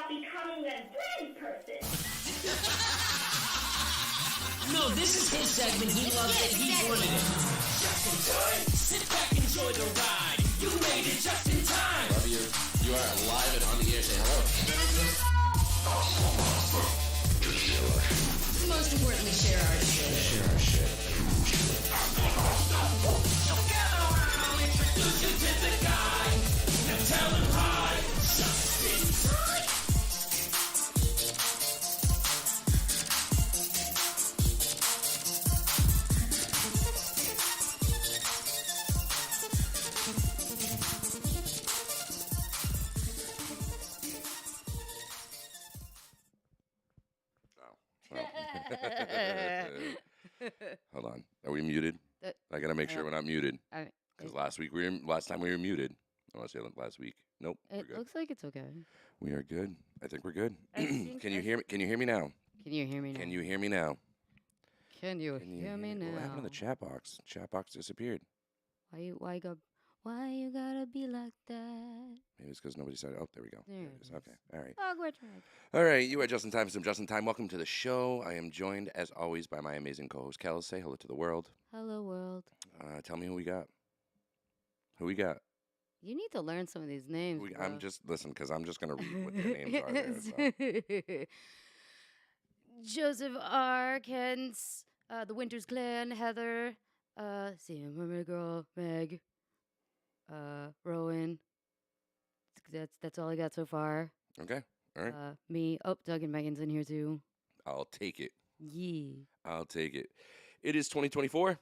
about becoming a blind person. No, this is his segment. He loves it. He wanted it. Just in time. Sit back, enjoy the ride. You made it just in time. Love you. You are live and on the air. Say hello. Most importantly, share our shit. Share our shit. So gather around, introduce you to the guy. Now tell him hi. Just in time. Hold on. Are we muted? I gotta make sure we're not muted. Because last time we were muted. I want to say last week. Nope. It looks like it's okay. We are good. I think we're good. Can you hear me? Can you hear me now? Can you hear me now? Can you hear me now? Can you hear me now? What happened to the chat box? Chat box disappeared. Why you gotta be like that? Maybe it's because nobody said. Oh, there we go. There it is. Okay. All right. Awkward track. All right. You are just in time for some Just in Time. Welcome to the show. I am joined, as always, by my amazing co-host, Kel. Say hello to the world. Hello, world. Tell me who we got. Who we got? You need to learn some of these names. I'm just, listen, because I'm just going to read what their names are there. So. Joseph R. Kent, the Winters Clan, Heather, Sam, Girl, Meg, Rowan. That's all I got so far. Okay. All right. Me. Oh, Doug and Megan's in here too. I'll take it. Yeah. I'll take it. It is 2024.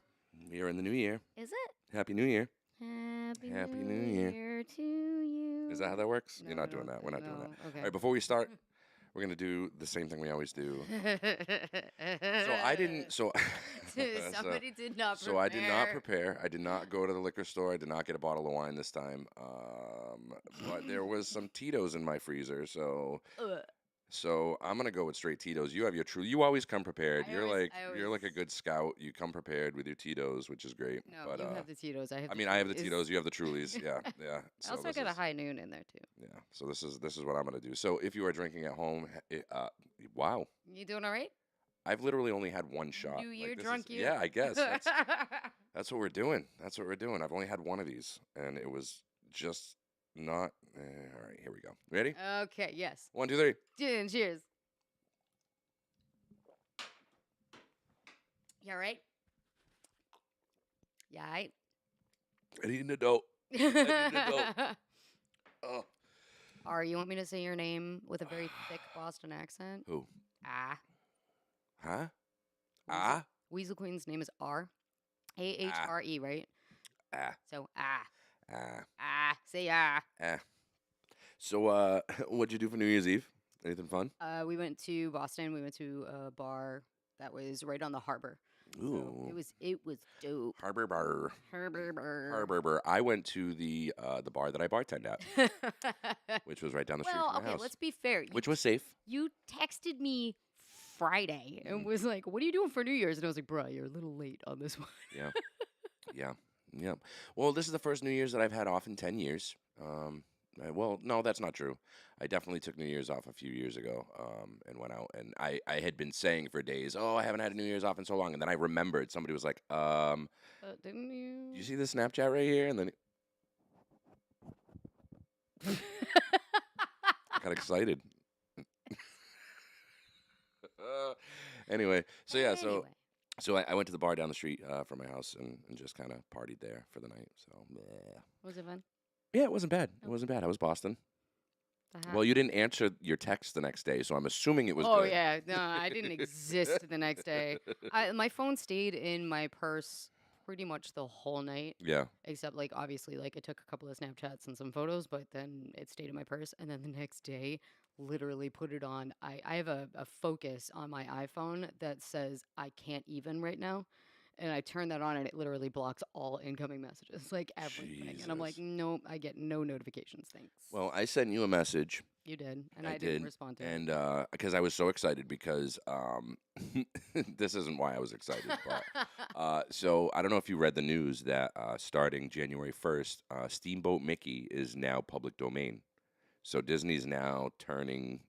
We are in the new year. Is it? Happy New Year. Happy New New Year. Year to you. Is that how that works? No, You're not doing that. We're not doing that. Okay. All right, before we start, we're going to do the same thing we always do. Somebody did not prepare. So I did not prepare. I did not go to the liquor store. I did not get a bottle of wine this time. But there was some Tito's in my freezer, so I'm gonna go with straight Tito's. You have your true. You always come prepared. You're like a good scout. You come prepared with your Tito's, which is great. No, but, you have the Tito's. I have the Tito's. You have the Trulies. Yeah. I also got a high noon in there too. Yeah. So this is what I'm gonna do. So if you are drinking at home, wow. You doing all right? I've literally only had one shot. New Year drunk you? Yeah, I guess. That's what we're doing. That's what we're doing. I've only had one of these, and it was just not. All right, here we go. Ready? Okay, yes. 1, 2, 3. Cheers. You all right? You all right? I need an adult. Oh. Or you want me to say your name with a very thick Boston accent? Who? Ah. Huh? Weasel Queen's name is R. A-H-R-E, right? So, say So, what'd you do for New Year's Eve? Anything fun? We went to Boston. We went to a bar that was right on the harbor. Ooh. So it was dope. Harbor Bar. Harbor Bar. Harbor Bar. I went to the bar that I bartend at, which was right down the street from my house. Let's be fair. Which was safe. You texted me Friday and was like, "What are you doing for New Year's?" And I was like, "Bro, you're a little late on this one." Yeah. Well, this is the first New Year's that I've had off in 10 years. Well, no, that's not true. I definitely took New Year's off a few years ago and went out. And I had been saying for days, oh, I haven't had a New Year's off in so long. And then I remembered somebody was like, didn't you? You see this Snapchat right here? And then I got excited. Anyway, so yeah, so I went to the bar down the street from my house and just kind of partied there for the night. So, yeah. Was it fun? Yeah, it wasn't bad. It wasn't bad. I was Boston. Well, you didn't answer your text the next day, so I'm assuming it was good. Oh, yeah. No, I didn't exist the next day. My phone stayed in my purse pretty much the whole night. Yeah. Except, like, obviously, like, I took a couple of Snapchats and some photos, but then it stayed in my purse. And then the next day, literally put it on. I have a focus on my iPhone that says I can't even right now. And I turn that on and it literally blocks all incoming messages, like everything. Jesus. And I'm like, nope, I get no notifications. Thanks. Well, I sent you a message. You did. And I didn't respond to it. And because I was so excited because this isn't why I was excited. But so I don't know if you read the news that starting January 1st, Steamboat Mickey is now public domain. So Disney's now turning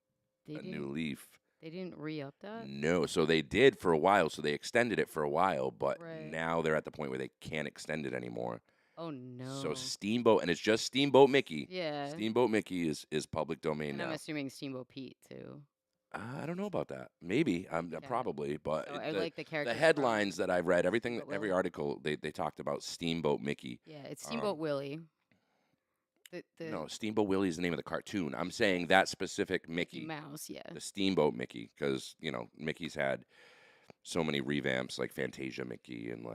They a new didn't. leaf. They didn't re-up that. No, so they did for a while. So they extended it for a while, but Right. now they're at the point where they can't extend it anymore. Oh no. So Steamboat, and it's just Steamboat Mickey. Yeah. Steamboat Mickey is public domain And now. I'm assuming Steamboat Pete too. I don't know about that. Maybe Okay. probably, but So I like the the characters. headlines that I've read, Steamboat every Willie. article they talked about Steamboat Mickey. Yeah, it's Steamboat Willie. The No, Steamboat Willie is the name of the cartoon. I'm saying that specific Mickey, Mouse. Yeah. the Steamboat Mickey, because Mickey's had so many revamps, like Fantasia Mickey and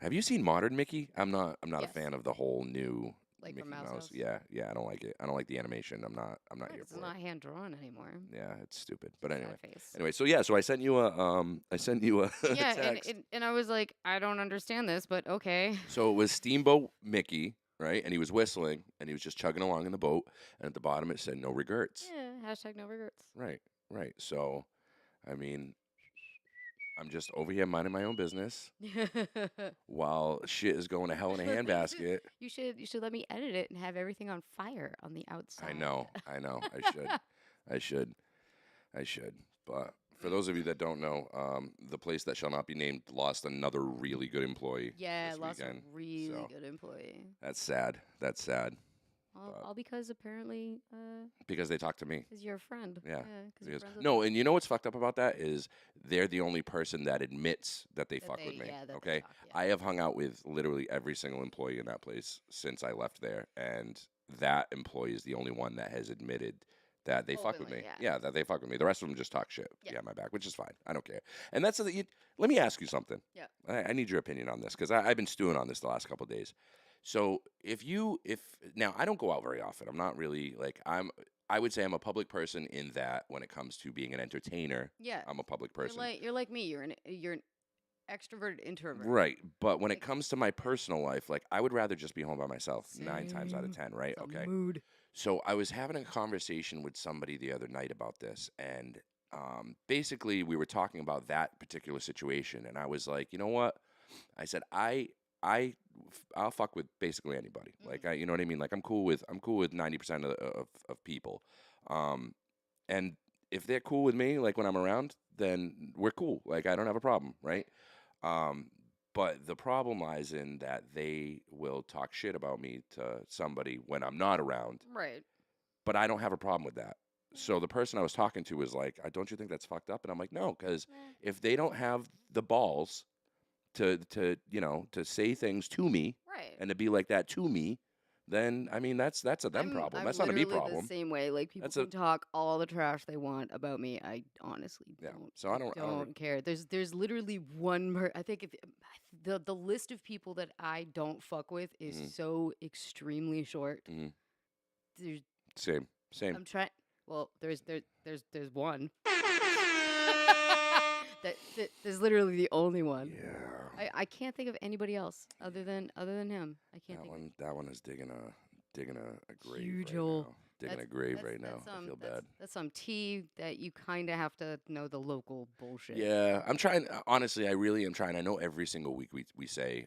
Have you seen modern Mickey? I'm not a Yes. fan of the whole new Like Mickey from Mouse House. Yeah, I don't like it. I don't like the animation. I'm not here It's for not it. hand drawn anymore. Yeah, it's stupid. But Sad anyway. face. Anyway, so I sent you a Yeah, text. and I was like, I don't understand this, but okay. So it was Steamboat Mickey, right? And he was whistling, and he was just chugging along in the boat, and at the bottom it said "No regrets." Yeah. Hashtag no regrets. Right. So, I mean, I'm just over here minding my own business while shit is going to hell in a handbasket. You should let me edit it and have everything on fire on the outside. I know. I should. But for those of you that don't know, the place that shall not be named lost another really good employee. Yeah, this lost weekend. a really So, good employee. That's sad. All because apparently, Because they talked to me. because you're a friend. Yeah. 'cause you're Because, friends with no, them. and you know what's fucked up about that is they're the only person that admits that they That fuck they- with me. yeah, that they Okay, fuck, yeah. I have hung out with literally every single employee in that place since I left there, and that employee is the only one that has admitted that they fuck with me. Openly, yeah. That they fuck with me. The rest of them just talk shit Yeah. behind my back, which is fine. I don't care. And that's let me ask you something. Yeah. I need your opinion on this because I've been stewing on this the last couple of days. So if now I don't go out very often. I'm not really I would say I'm a public person in that when it comes to being an entertainer, Yeah. I'm a public person. You're like me. You're an extroverted introvert. Right. But when it Like- comes to my personal life, I would rather just be home by myself 9 times out of 10, right? It's a Okay. Mood. So I was having a conversation with somebody the other night about this, and basically we were talking about that particular situation, and I was like, you know what? I said I'll fuck with basically anybody. You know what I mean? I'm cool with 90% of people, and if they're cool with me, when I'm around, then we're cool. I don't have a problem, right? But the problem lies in that they will talk shit about me to somebody when I'm not around. Right. But I don't have a problem with that. So the person I was talking to was like, "Don't you think that's fucked up?" And I'm like, "No, because if they don't have the balls to say things to me Right. and to be like that to me, then I mean that's a them problem. I'm That's not a me literally problem." The same way. People That's can talk all the trash they want about me. I honestly Yeah. don't. So I don't care. There's literally one. I think if the list of people that I don't fuck with is Mhm. so extremely short. Mhm. There's Same. I'm trying. Well, there's one. There's literally the only one. Yeah. I can't think of anybody else other than him. I can't think. That one is digging a grave Huge right hole. now. Digging a grave right now. I feel bad. That's some tea that you kind of have to know the local bullshit. Yeah, I'm trying. Honestly, I really am trying. I know every single week we say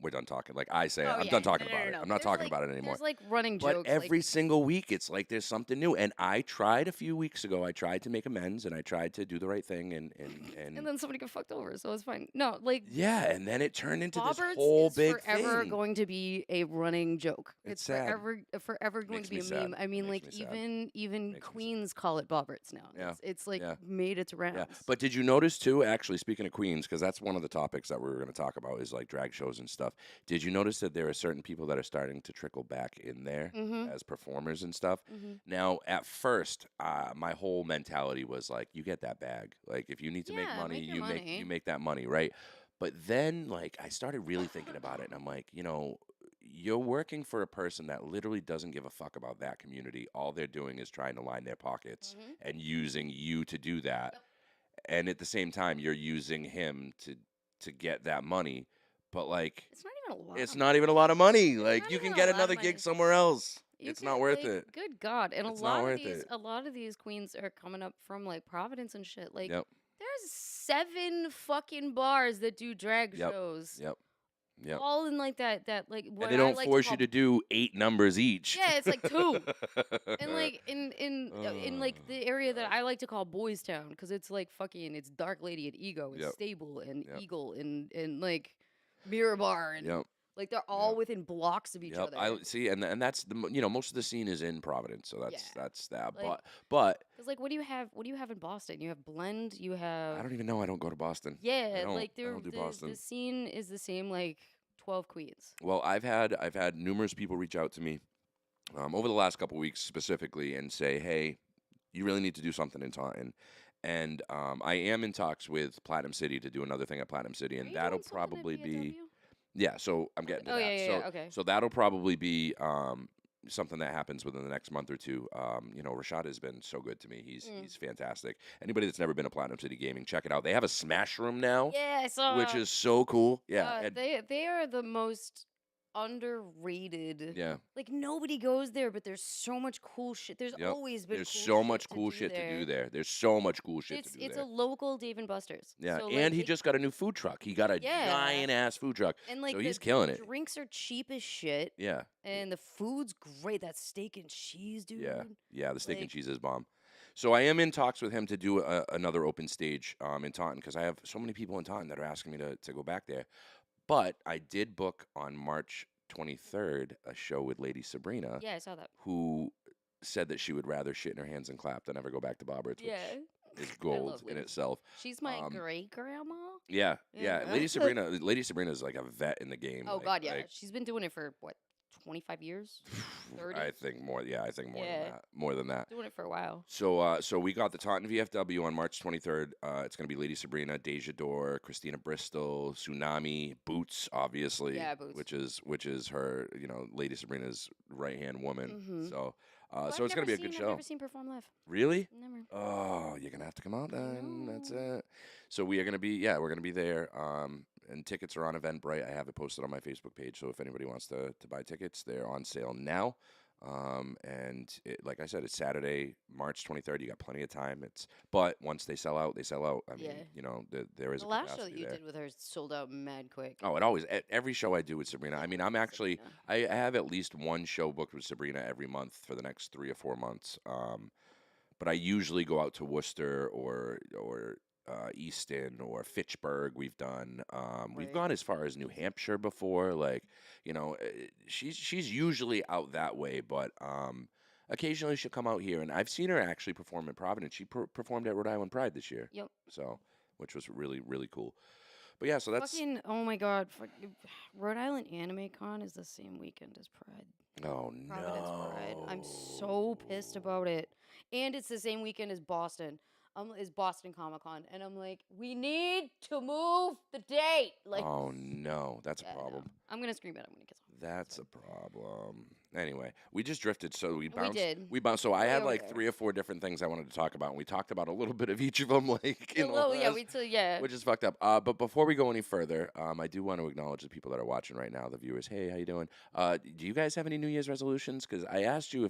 we're done talking. I say I'm done talking about it. I'm not talking about it anymore. There's running But jokes. every single week, it's there's something new. And I tried a few weeks ago. I tried to make amends, and I tried to do the right thing. And then somebody got fucked over, so it's fine. No, yeah, and then it turned into this Bobberts whole is big forever thing. going to be a running joke. It's sad. forever going Makes to be me a meme. sad. I mean, Makes me sad. even Makes me sad. Queens call it Bobberts now. Yeah. It's Yeah. made its rounds. Yeah, but did you notice too? Actually, speaking of Queens, because that's one of the topics that we were going to talk about is drag shows and stuff. Did you notice that there are certain people that are starting to trickle back in there as performers and stuff? Now, at first, my whole mentality was you get that bag. If you need to make Yeah, money, make your you money. make that money, right? But then, I started really thinking about it, and I'm like, you're working for a person that literally doesn't give a fuck about that community. All they're doing is trying to line their pockets and using you to do that. Yep. And at the same time, you're using him to get that money. But It's not even a lot. it's not even a lot of money. not You even can a get lot of another money. gig somewhere else. You It's could, not worth it. Good God! And It's not worth it. a lot of these queens are coming up from Providence and shit. Yep. There's 7 fucking bars that do drag Yep. shows. Yep. Yep. All in what And they don't force you to do 8 numbers each. Yeah, it's 2. And in in like the area that I like to call Boys Town, because it's like fucking, it's Dark Lady and Ego and Yep. Stable and Yep. Eagle and like Mirror Bar and Yep. like they're all Yep. within blocks of each Yep. other. I see, and that's most of the scene is in Providence, so that's that. Like- But Because like, what do you have? What do you have in Boston? You have Blend. You I have don't even know. I don't go to Boston. yeah, I like don't do Boston. the scene is the same. Like 12 Queens. Well, I've had numerous people reach out to me over the last couple weeks specifically and say, "Hey, you really need to do something in Taunton." And I am in talks with Platinum City to do another thing at Platinum City, Are and you that'll doing something at probably be PNW? yeah. So I'm getting to Oh that. yeah, so yeah, okay. so that'll probably be something that happens within the next month or two. Rashad has been so good to me. He's fantastic. Anybody that's never been to Platinum City Gaming, check it out. They have a Smash Room now, Yeah, I saw. which is so cool. Yeah, and- they are the most underrated. yeah. Like nobody goes there, but there's so much cool shit. There's Yep. always been There's cool so shit much to cool do shit there. to do there. There's so much cool shit It's to do it's there. a local Dave and Buster's. Yeah, So, and like, he just got a new food truck. He got a Yeah. giant ass food truck. and like so the he's killing it. Drinks are cheap as shit, Yeah, and the food's great. That steak and cheese, dude. yeah. The steak and Like- cheese is bomb. So I am in talks with him to do another open stage in Taunton because I have so many people in Taunton that are asking me to go back there. But I did book on March 23rd a show with Lady Sabrina, Yeah, I saw that. who said that she would rather shit in her hands and clap than ever go back to Bobberts, which Yeah. is love gold in Lady itself. She's my Um, great grandma. Yeah. Yeah. Lady Sabrina is like a vet in the game. Oh like- God, yeah. like, She's been doing it for what, 25 years? 30? I think more. Yeah, I think more Yeah. than that. More than that. Doing it for a while. So we got the Taunton VFW on March 23rd. It's going to be Lady Sabrina, Deja Dore, Christina Bristol, Tsunami, Boots, obviously. Yeah, Boots. Which is her, Lady Sabrina's right hand woman. Mhm. So Who so I've it's going to be a never good seen- show. I've never seen perform live. Really? Never. Oh, you're gonna have to come out then. That's know. it. So we are gonna be, we're gonna be there. And tickets are on Eventbrite. I have it posted on my Facebook page. So if anybody wants to buy tickets, they're on sale now. And like I said, it's Saturday, March 23rd. You got plenty of time. But once they sell out, they sell out. I mean, there is The a last show capacity that you there. did with her sold out mad quick. Oh, it always every show I do with Sabrina. I mean, I'm actually Sabrina. I have at least one show booked with Sabrina every month for the next 3 or 4 months. But I usually go out to Worcester or Easton or Fitchburg. We've done. We've Right. gone as far as New Hampshire before. Like, she's usually out that way, but occasionally she'll come out here, and I've seen her actually perform in Providence. She performed at Rhode Island Pride this year. Yep. So, which was really really cool. But yeah, so that's Fucking, oh my God. Rhode Island Anime Con is the same weekend as Pride. oh no. Providence Pride. I'm so pissed about it. And it's the same weekend as Boston. Is Boston Comic Con. And I'm like, we need to move the date. Like, Oh no, that's yeah, a no. problem. I'm going to scream at him when he gets home. That's a problem. Anyway, we just drifted, so we We bounced. did. We bounced. So I Way had over like there. 3 or 4 different things I wanted to talk about, and we talked about a little bit of each of them, like in the Well, yeah, last- which is fucked up. But before we go any further, I do want to acknowledge the people that are watching right now, the viewers. Hey, how you doing? Do you guys have any New Year's resolutions? Because I asked you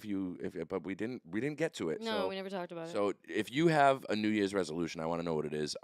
but we didn't get to it. No, so, we never talked about it. So if you have a New Year's resolution, I want to know what it is.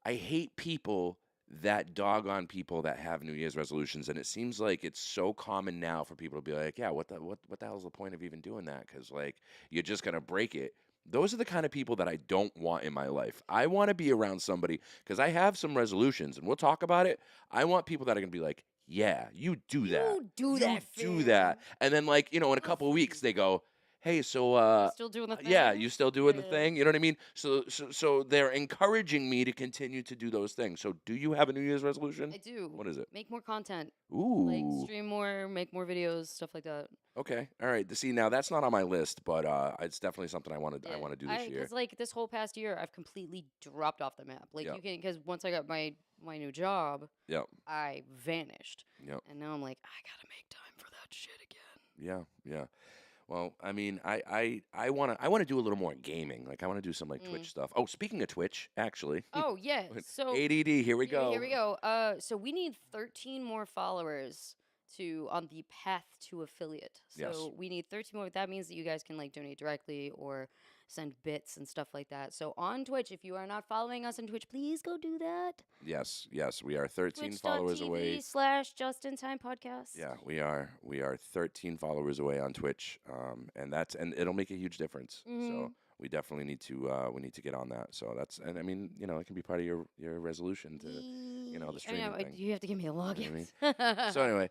I hate people that dog on people that have New Year's resolutions, and it seems like it's so common now for people to be like, yeah, what the hell's the point of even doing that? Because like you're just gonna break it. Those are the kind of people that I don't want in my life. I want to be around somebody because I have some resolutions, and we'll talk about it. I want people that are gonna be like, yeah, you do that, You do that, do fam. that, and then like in a couple of weeks they go, hey, so Still doing the thing? yeah, you still doing the Yeah. thing? You know what I mean? So they're encouraging me to continue to do those things. So do you have a New Year's resolution? I do. What is it? Make more content. Ooh. Like, stream more, make more videos, stuff like that. Okay. All right. See, now that's not on my list, but it's definitely something I want to do this year. Because like this whole past year, I've completely dropped off the map. Like Yep. you can, because once I got my new job, Yep. I vanished. Yep. And now I'm like, I gotta make time for that shit again. Yeah. Well, I mean, I want to do a little more gaming. Like I want to do some like Twitch stuff. Oh, speaking of Twitch, actually. Oh yeah. So ADD, here we go. Here we go. So we need 13 more followers on the path to affiliate. So Yes. we need 13 more. That means that you guys can like donate directly or send bits and stuff like that. So on Twitch, if you are not following us on Twitch, please go do that. Yes, we are 13 followers away. Twitch.tv/Just-in-Time Podcast. Yeah, we are 13 followers away on Twitch, and it'll make a huge difference. So we definitely need to get on that. So and I mean, it can be part of your resolution to, the streaming thing. You have to give me a login. So anyway,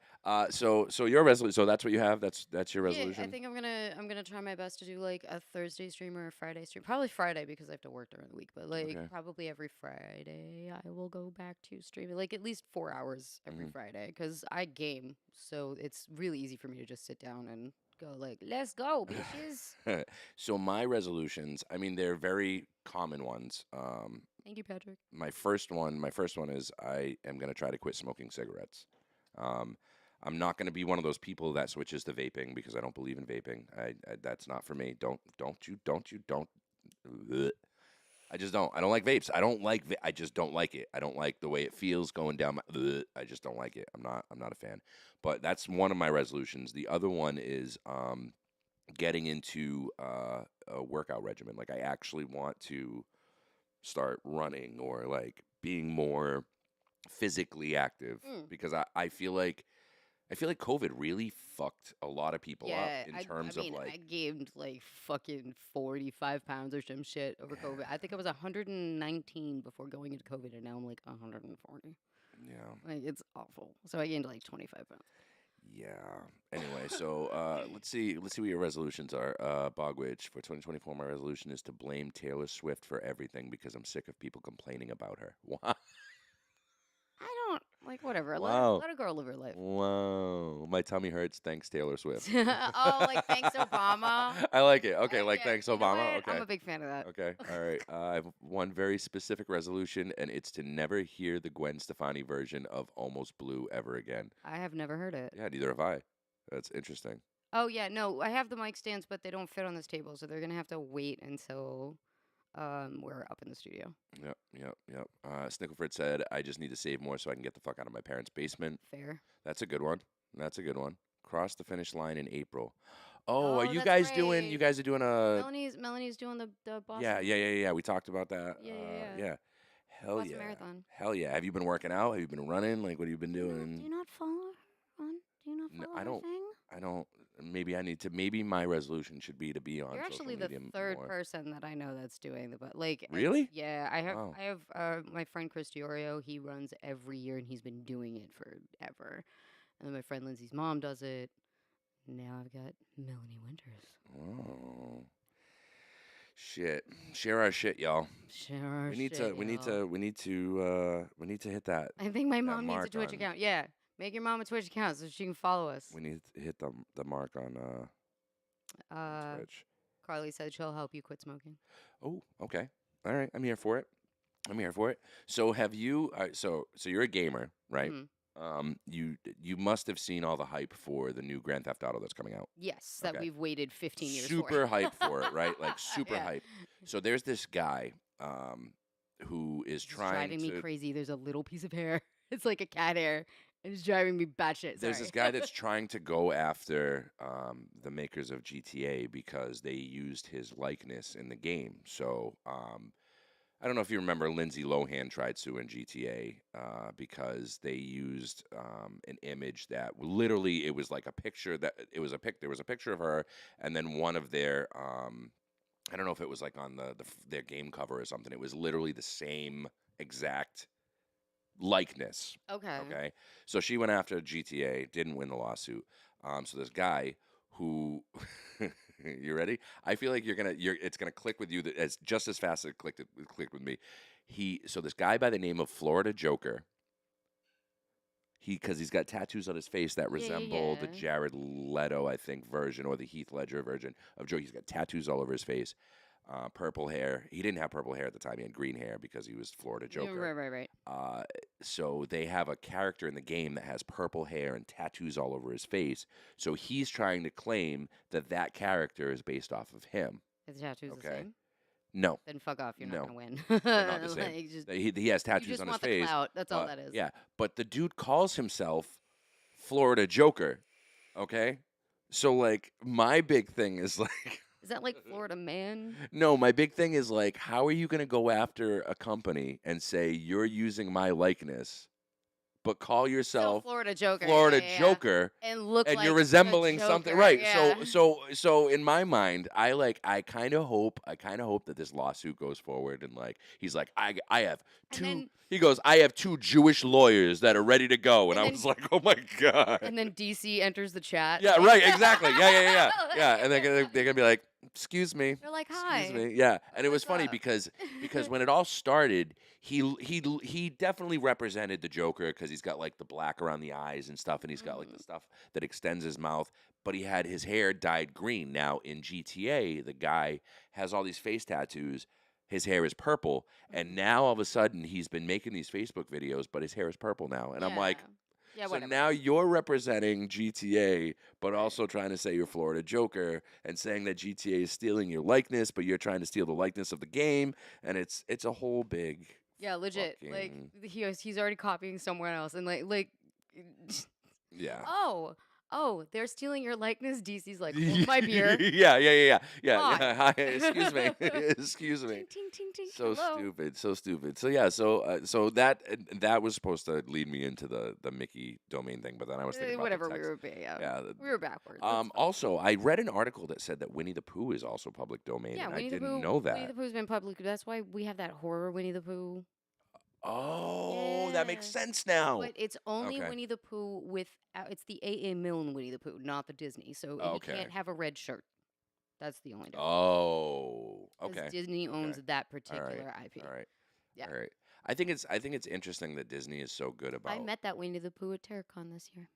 so your resolution. So that's what you have. That's your resolution. Yeah, I think I'm gonna try my best to do like a Thursday stream or a Friday stream. Probably Friday because I have to work during the week. But like probably every Friday I will go back to streaming like at least 4 hours every Friday because I game, so it's really easy for me to just sit down and go like, let's go, bitches. So my resolutions, I mean, they're very common ones. Thank you, Patrick. My first one is I am going to try to quit smoking cigarettes. I'm not going to be one of those people that switches to vaping because I don't believe in vaping. That's not for me. Don't. Ugh. I just don't. I don't like vapes. I just don't like it. I don't like the way it feels going down my. I just don't like it. I'm not a fan. But that's one of my resolutions. The other one is getting into a workout regimen. Like I actually want to start running or like being more physically active because I feel like COVID really fucked a lot of people up in terms of like. I gained like fucking 45 pounds or some shit over COVID. I think I was 119 before going into COVID, and now I'm like 140. Yeah. Like it's awful. So I gained like 25 pounds. Yeah. Anyway, so let's see what your resolutions are. Bogwitch, for 2024, my resolution is to blame Taylor Swift for everything because I'm sick of people complaining about her. Wow. I don't like whatever. Wow. Let a girl live her life. Wow. My tummy hurts. Thanks, Taylor Swift. Oh, like thanks, Obama. I like it. Okay, like yeah, thanks, you know Obama. what? Okay. I'm a big fan of that. Okay. All right. I have one very specific resolution, and it's to never hear the Gwen Stefani version of Almost Blue ever again. I have never heard it. Yeah, neither have I. That's interesting. Oh yeah, no, I have the mic stands, but they don't fit on this table, so they're gonna have to wait until we're up in the studio. Yep. Snickleford said, I just need to save more so I can get the fuck out of my parents' basement. Fair. That's a good one. Cross the finish line in April. Oh, are you that's guys right. doing? You guys are doing a. Melanie's doing the Boston. Yeah. We talked about that. Yeah. Hell Boston yeah. Marathon. Hell yeah. Have you been working out? Have you been running? Like, what have you been doing? Do you not follow her on? Do you not follow I don't. her thing? I don't. Maybe I need to. Maybe my resolution should be to be on. You're social actually the media third more. person that I know that's doing the but like Really? yeah, I have Wow. my friend Chris Diorio, he runs every year and he's been doing it forever. And then my friend Lindsay's mom does it. Now I've got Melanie Winters. Oh. Shit. Share our shit, y'all. Share our We need shit, to we need y'all. to we need to hit that. I think my mom needs a mark Twitch on- account. Yeah. Make your mom a Twitch account so she can follow us. We need to hit the mark on Twitch. Carly said she'll help you quit smoking. Oh, okay. All right. I'm here for it. So have you so you're a gamer, right? Mhm. You must have seen all the hype for the new Grand Theft Auto that's coming out. Yes, that Okay. we've waited 15 years Super for. hype for it, right? Like super Yeah. hype. So there's this guy who is It's trying driving to me crazy. There's a little piece of hair. It's like a cat hair. It's driving me batshit. There's this guy that's trying to go after the makers of GTA because they used his likeness in the game. So I don't know if you remember Lindsay Lohan tried suing GTA because they used an image that literally it was like a picture that there was a picture of her and then one of their I don't know if it was like on their game cover or something. It was literally the same exact likeness. Okay. So she went after GTA, didn't win the lawsuit. So this guy who you ready? I feel like it's gonna click with you as just as fast as it clicked with me. So this guy by the name of Florida Joker. Because he's got tattoos on his face that resemble the yeah. Jared Leto, I think, version or the Heath Ledger version of Joker. He's got tattoos all over his face. Purple hair. He didn't have purple hair at the time. He had green hair because he was Florida Joker. Right. So they have a character in the game that has purple hair and tattoos all over his face. So he's trying to claim that character is based off of him. His tattoo's the Okay. same? No. Then fuck off. You're No. not going to They're win. not the same. Like, just, He has you tattoos just on his want the face. clout. That's all that is. Yeah, but the dude calls himself Florida Joker. Okay, so like my big thing is like. Is that like Florida Man? No, my big thing is like, how are you going to go after a company and say you're using my likeness, but call So yourself Florida Joker. Florida yeah. Joker, And look and like you're the resembling something, Joker, right? Yeah. So in my mind, I kind of hope that this lawsuit goes forward, and like he's like, I have And two. then- He goes, I have 2 Jewish lawyers that are ready to go, and And I then- was like, oh my god. And then DC enters the chat. Yeah, right, exactly. Yeah. And they're gonna be like, excuse me. They're like, Excuse "Hi, me. Yeah. And it was what's funny up?" because when it all started, he definitely represented the Joker because he's got like the black around the eyes and stuff, and he's got like the stuff that extends his mouth, but he had his hair dyed green. Now in GTA, the guy has all these face tattoos. His hair is purple, and now all of a sudden he's been making these Facebook videos, but his hair is purple now. And I'm like, yeah, so whatever. now you're representing GTA, but also trying to say you're Florida Joker and saying that GTA is stealing your likeness, but you're trying to steal the likeness of the game, and it's a whole big Yeah, legit. Like fucking- he's already copying someone else, and like, yeah. oh, they're stealing your likeness. DC's like, hold my beer. yeah. Hi. Hi, excuse me, excuse me. Ting, ting, ting, ting. So Hello. stupid. So yeah, so that was supposed to lead me into the Mickey domain thing, but then I was thinking about Whatever the we text. were, yeah, Yeah, we were backwards. That's fine. Also, I read an article that said that Winnie the Pooh is also public domain, Yeah, and Winnie I the didn't Pooh. know that. Winnie the Pooh's been public. That's why we have that horror Winnie the Pooh. Oh, that makes Yeah. sense now. But it's only Okay. Winnie the Pooh with it's the A.A. Milne Winnie the Pooh, not the Disney. So Okay. he can't have a red shirt. That's the only difference. Oh, 'Cause okay. Disney owns that All particular right. IP. All right. Yeah. All right. I think it's interesting that Disney is so good about. I met that Winnie the Pooh at TerraCon this year.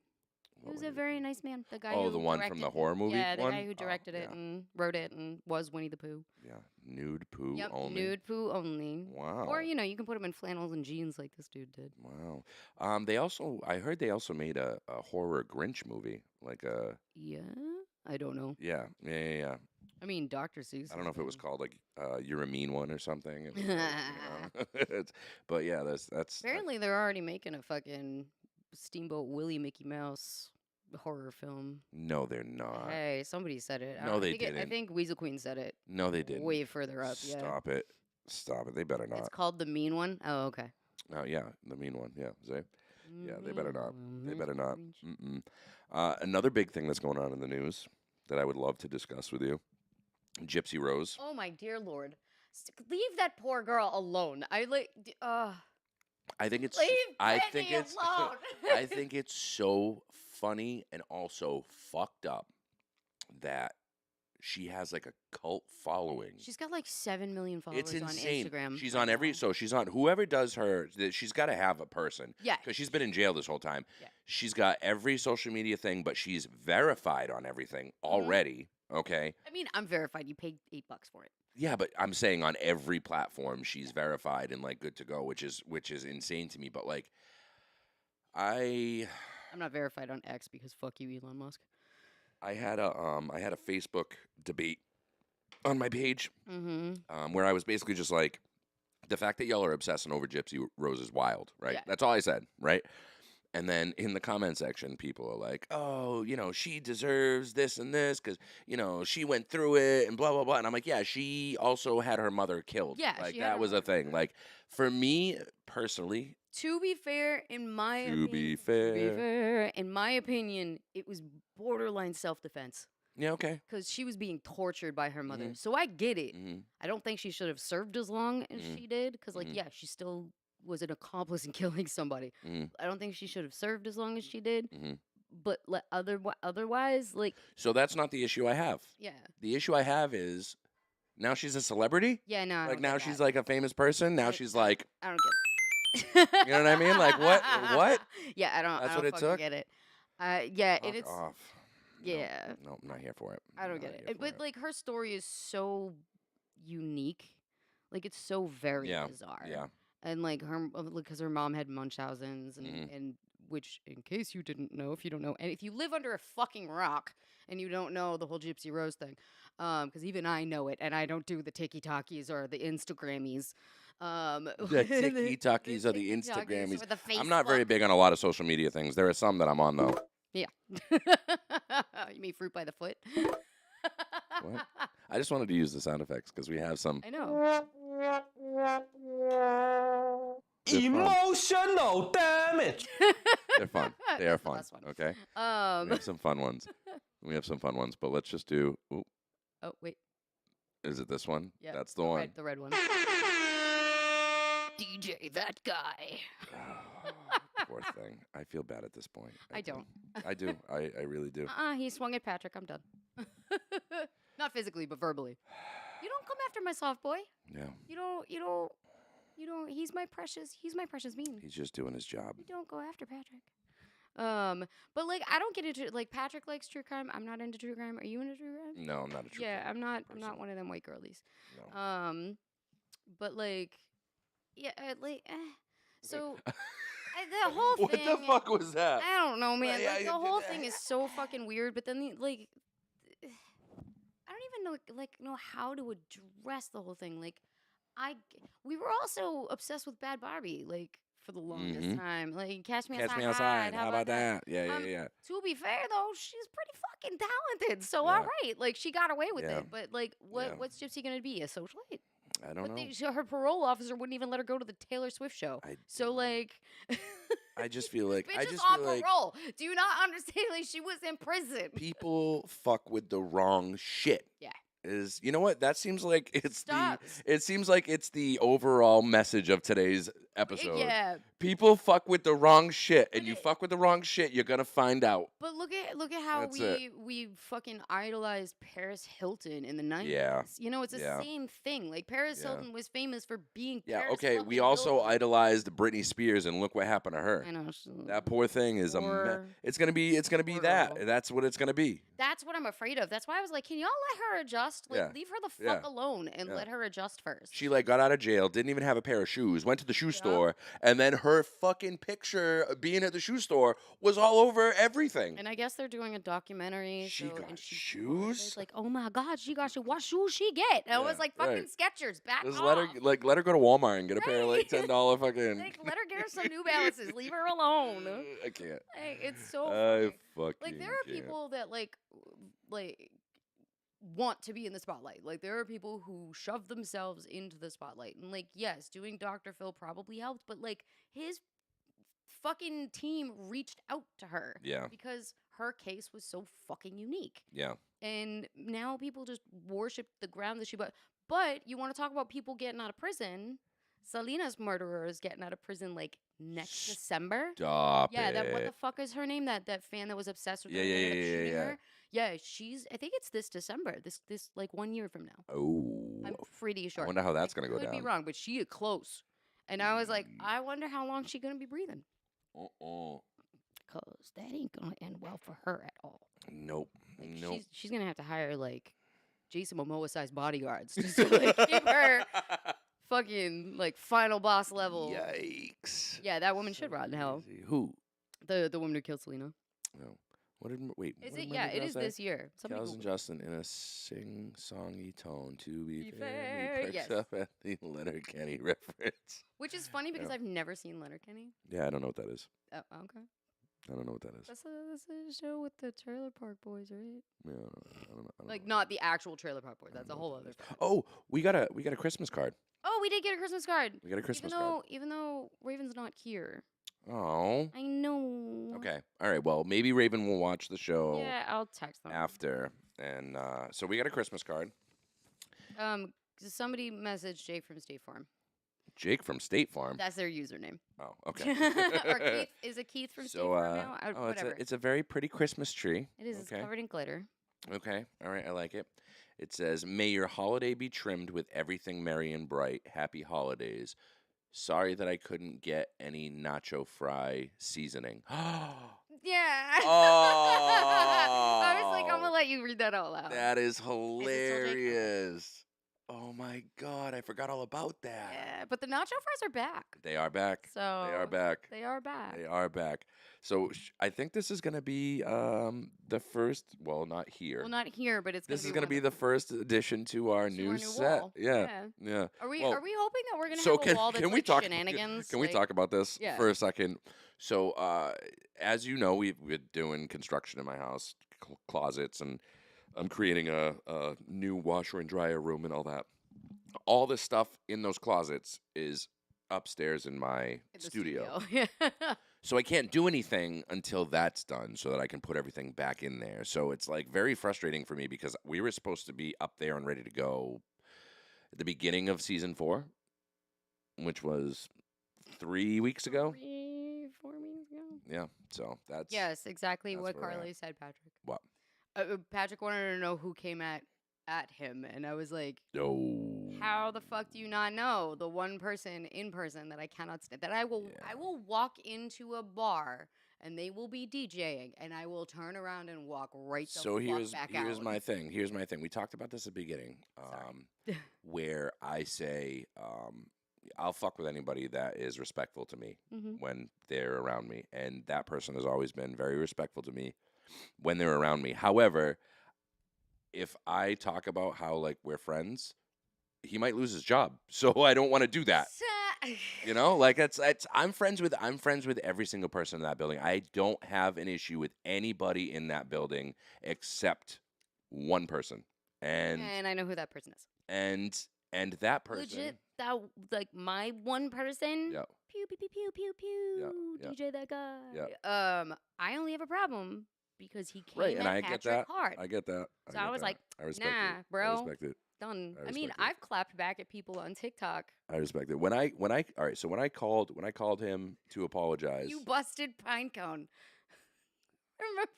He What was Winnie a the very Pooh? nice man. The guy Oh, who the one from the directed- horror movie Yeah, the one? guy who Oh, directed it yeah. and wrote it and was Winnie the Pooh. Yeah, nude Pooh Yep, only. nude Pooh only. Wow. Or you can put him in flannels and jeans like this dude did. Wow. I heard they also made a horror Grinch movie, like a Yeah, I don't know. yeah. I mean, Dr. Seuss. I don't know if it was called like You're a Mean One or something. and, called. but yeah, that's Apparently, they're already making a fucking Steamboat Willie Mickey Mouse horror film. no, they're not. Hey, somebody said it. No, they I didn't. think Weasel Queen said it. No, they didn't. Way further up. Yeah. Stop it. They better It's not. called The Mean One. Oh, okay. Oh yeah, the mean one. Yeah, yeah, they better not. They better not. Mm-mm. Another big thing that's going on in the news that I would love to discuss with you, Gypsy Rose. Oh my dear lord. Leave that poor girl alone. I think it's. leave I Brittany think it's. alone. I think it's so funny and also fucked up that she has like a cult following. She's got like 7 million followers It's insane. on Instagram. She's right on every. now. So she's on whoever does her. She's got to have a person. Yeah. Because she's been in jail this whole time. Yeah. She's got every social media thing, but she's verified on everything already. Okay. I mean, I'm verified. You paid $8 for it. Yeah, but I'm saying on every platform she's verified and like good to go, which is insane to me. But like, I'm not verified on X because fuck you, Elon Musk. I had a Facebook debate on my page Mm-hmm. where I was basically just like, the fact that y'all are obsessing over Gypsy Rose is wild, right? Yeah. That's all I said, right? And then in the comment section, people are like, oh, she deserves this and this because, she went through it and blah, blah, blah. And I'm like, yeah, she also had her mother killed. Yeah, like she had that her was a mother thing. killed. Like for me personally, To be fair, in my to opinion, be fair, in my opinion, it was borderline self-defense yeah, okay. because she was being tortured by her mother. Mhm. So I get it. Hmm. I don't think she should have served as long as Mhm. she did because, Mhm. yeah, she still was an accomplice in killing somebody. Mhm. I don't think she should have served as long as she did. Mhm. But otherwise, like, So that's not the issue I have. yeah, The issue I have is now she's a celebrity. yeah, no, I Like don't now get she's that. like a famous person. Now I- she's like, I don't get. You know what I mean? Like, what? Yeah, I don't. That's I what don't it fucking took? get it. Yeah, and fuck it's off. yeah. No, I'm not here for it. I don't Not get here it. for But like her story is so unique. Like it's so very Yeah, bizarre. yeah. And like because her mom had Munchausen's and Mhm. and which in case you didn't know, if you don't know, and if you live under a fucking rock and you don't know the whole Gypsy Rose thing, because even I know it, and I don't do the TikTokies or the Instagrammies. The TikTokies or the TikTokies Instagrammies. or the I'm not very Facebook. big on a lot of social media things. There are some that I'm on though. You mean fruit by the foot? What? I just wanted to use the sound effects because we have some. I know. They're fun. Emotional damage. They're fun. They are That's the fun. best one. Okay. We have some fun ones. But let's just do. Ooh, Oh wait, is it this one? yeah, That's the one. the red one. DJ, that guy. Poor thing. I feel bad at this point. I don't. I do. I really do. He swung at Patrick. I'm done. Not physically, but verbally. You don't come after my soft boy. Yeah. You don't. He's my precious bean. He's just doing his job. You don't go after Patrick. But like I don't get into like Patrick likes true crime. I'm not into true crime. Are you into true crime? No, I'm not a true. Yeah, crime I'm not person. one of them white girlies. No. But like, yeah, so the whole What thing. the fuck was that? I don't know, man. Yeah, Like, the you whole did thing that. is so fucking weird. But then like, I don't even know how to address the whole thing. Like, we were also obsessed with Bad Barbie, like for the longest time. Like, Catch Me Catch Outside. me outside. How about that? Yeah. To be fair, though, she's pretty fucking talented. So Yeah. all right, like she got away with Yeah. it. But like, Yeah. what's Gypsy gonna be? A socialite? I don't know. Her parole officer wouldn't even let her go to the Taylor Swift show. So like, I just feel like bitch is on parole. Do you not understand? Like she was in prison. people fuck with the wrong shit. Yeah. You know what? That seems like it's Stop. it seems like it's the overall message of today's episode. Yeah. People fuck with the wrong shit, and But you it- fuck with the wrong shit, you're gonna find out. But look at how That's it. we fucking idolized Paris Hilton in the 90s. Yeah. You know, it's the Yeah. same thing. Like Paris Yeah. Hilton was famous for being Yeah, Paris okay. We fucking also Hilton. idolized Britney Spears, and look what happened to her. I know. That poor thing is Poor- it's gonna be poor that. girl. That's what it's gonna be. That's what I'm afraid of. That's why I was like, can y'all let her adjust? Like, Yeah. leave her the Yeah. fuck alone and Yeah. let her adjust first. She like got out of jail, didn't even have a pair of shoes, went to the shoe store, and then her fucking picture being at the shoe store was all over everything. And I guess they're doing a documentary. She so, got and she shoes? It's like, oh my god, she got shoes. What shoes she get? And I was Yeah, like, fucking right. Skechers, back Just off. let her go to Walmart and get a pair of like Right. $10 fucking. Like, let her get her some New Balances. Leave her alone. I can't. Like, it's so I funny. fucking Like there are can't. people that like want to be in the spotlight. Like there are people who shove themselves into the spotlight. And like yes, doing Dr. Phil probably helped, but like his fucking team reached out to her Yeah, because her case was so fucking unique. yeah. And now people just worship the ground that she but you want to talk about people getting out of prison? Selena's murderer is getting out of prison like next December. Stop Yeah, that what it. the fuck is her name? That fan that was obsessed with Yeah, her and yeah, ended up yeah, shooting yeah. her. Yeah, I think it's this December. This like 1 year from now. Oh, I'm pretty sure. I wonder how that's I gonna go could be down. wrong, but she is close. And I was like, Mm. I wonder how long she gonna be breathing. Uh-uh. Cause that ain't gonna end well for her at all. Nope. Like Nope. she's gonna have to hire like Jason Momoa sized bodyguards just to like keep her fucking like final boss level. Yikes. Yeah, that woman should rot in hell. Crazy. Who? The woman who killed Selena. No. What did wait? Is what it? did my Yeah, new it girl is say? this year. Somebody Kells and Google it. Justin in a sing-songy tone. To be Be fair, fair, he perks yes. up at the Leonard Kenny reference. Which is funny because Yeah. I've never seen Leonard Kenny. Yeah, I don't know what that is. Oh, okay. I don't know what that is. That's a show with the Trailer Park Boys, right? Yeah, I don't know. Like not the actual Trailer Park Boys. That's a know whole what other. that Thing. Oh, we got a Christmas card. Oh, we did get a Christmas card. We got a Christmas Even though Raven's not here. card. Oh. I know. Okay. All right. Well, maybe Raven will watch the show Yeah, I'll text them. after, and so we got a Christmas card. Somebody messaged Jake from State Farm. Jake from State Farm. That's their username. Oh, okay. Or Keith, is it Keith from State So, Farm now? Whatever. it's a very pretty Christmas tree. It is. It's okay. covered in glitter. Okay. All right. I like it. It says, "May your holiday be trimmed with everything merry and bright. Happy holidays. Sorry that I couldn't get any nacho fry seasoning." Yeah. Oh. I was like, I'm gonna let you read that out loud. That is Jake? hilarious. Oh my God, I forgot all about that. Yeah, but the nacho fries are back. They are back. So They are back. They are back. They are back. So I think this is gonna be the first. Well, not here. Well, not here, but it's This is gonna gonna be the first addition to our new set. wall. Yeah, yeah. Are we Well, hoping that we're gonna so have a wall that's can we like talk? shenanigans? Can we Like, talk about this yeah. for a second? So, as you know, we've been doing construction in my house, closets, and I'm creating a new washer and dryer room and all that. All this stuff in those closets is upstairs in my in the studio. Yeah. So I can't do anything until that's done so that I can put everything back in there. So it's like very frustrating for me because we were supposed to be up there and ready to go at the beginning of season 4, which was 3 weeks ago. 4 weeks ago. Yeah. So that's Yes, exactly that's what where we're Carly said, Patrick. what. Patrick wanted to know who came at him, and I was like, Oh. how the fuck do you not know the one person in person that I cannot stand? That I will walk into a bar and they will be DJing, and I will turn around and walk right the So fuck here's back out. here's my thing. Here's my thing. We talked about this at the beginning, where I say I'll fuck with anybody that is respectful to me when they're around me, and that person has always been very respectful to me when they're around me. However, if I talk about how like we're friends, he might lose his job, so I don't want to do that. You know, like it's I'm friends with every single person in that building. I don't have an issue with anybody in that building except one person, and I know who that person is. and that person. Legit, that like my one person. Yeah. Pew pew pew pew pew pew. Yeah, DJ that guy. Yeah. I only have a problem because he came Right, and at I Patrick get that. hard. I get that. So I was like, I respect nah, it. bro. I respect it. Done. I I mean, respect it. I've clapped back at people on TikTok. I respect it. When I all right. So when I called him to apologize. You busted pine cone. Remember?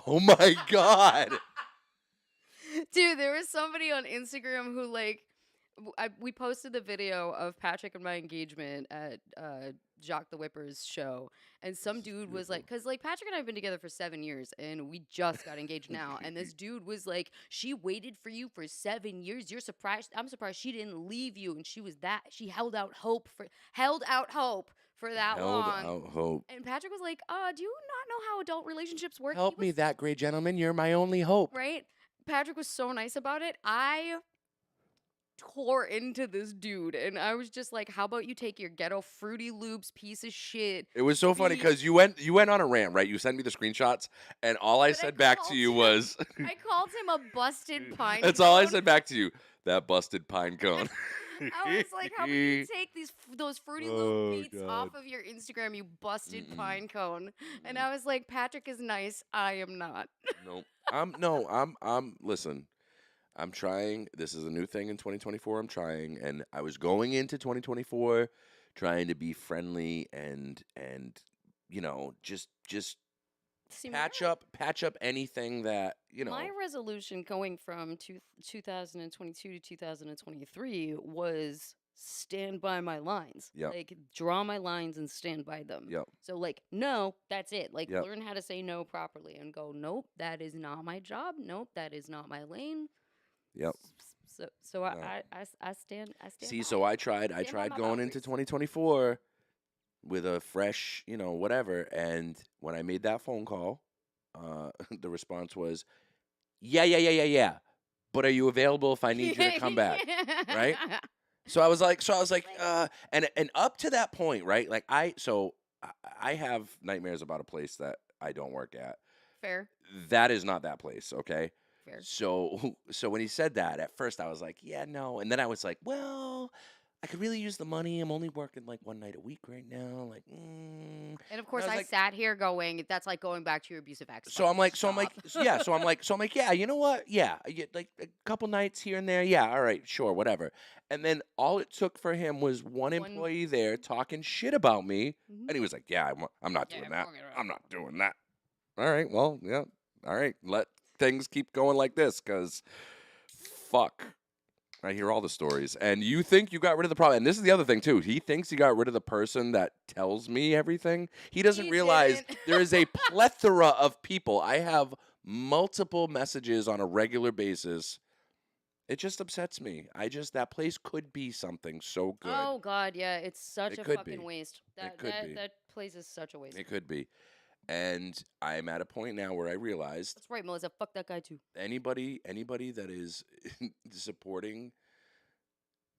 Oh my God. Dude, there was somebody on Instagram who like we posted the video of Patrick and my engagement at Jock the Whipper's show, and some dude was like, because like Patrick and I have been together for 7 years, and we just got engaged now, and this dude was like, she waited for you for 7 years. You're surprised? I'm surprised she didn't leave you, and she held out hope for that long. Held out hope. And Patrick was like, do you not know how adult relationships work? Help me, that great gentleman. You're my only hope. Right? Patrick was so nice about it. I tore into this dude, and I was just like, how about you take your ghetto Fruity Loops piece of shit? It was so funny because you went on a rant, right? You sent me the screenshots, and all I said back to you was, I called him a busted pine that's cone. all I said back to you. That busted pine cone. I was like, how about you take those Fruity Loop beats off of your Instagram, you busted pine cone? And I was like, Patrick is nice. I am not. I'm listen. I'm trying. This is a new thing in 2024. I'm trying, and I was going into 2024 trying to be friendly and you know just See, patch up anything that you know. My resolution going from 2022 to 2023 was stand by my lines. Yep. Like draw my lines and stand by them. Yep. So like no, that's it. Like Yep. learn how to say no properly and go, nope, that is not my job. Nope, that is not my lane. Yep. So I stand. See, by so it. I tried by my going into boundaries. 2024 with a fresh, you know, whatever. And when I made that phone call, the response was, yeah. But are you available if I need you to come back? Right? So I was like, and up to that point, right? Like I have nightmares about a place that I don't work at. Fair. That is not that place, okay? Fair. So when he said that, at first I was like, yeah, no. And then I was like, well, I could really use the money. I'm only working like one night a week right now. Like, And of course, I was I like- sat here going, that's like going back to your abusive ex. so I'm like, yeah, you know what? Yeah, like a couple nights here and there. Yeah, all right, sure, whatever. And then all it took for him was one employee there talking shit about me, and he was like, yeah, I'm not doing that. I'm not doing that. All right, well, yeah, all right, let things keep going like this, because fuck. I hear all the stories. And you think you got rid of the problem. And this is the other thing, too. He thinks he got rid of the person that tells me everything. He doesn't realize didn't. there is a plethora of people. I have multiple messages on a regular basis. It just upsets me. That place could be something so good. Oh God, yeah, it's such It a could fucking be. waste. It could be. That place is such a waste. It could be. And I'm at a point now where I realized That's right, Melissa. Fuck that guy too. anybody that is supporting.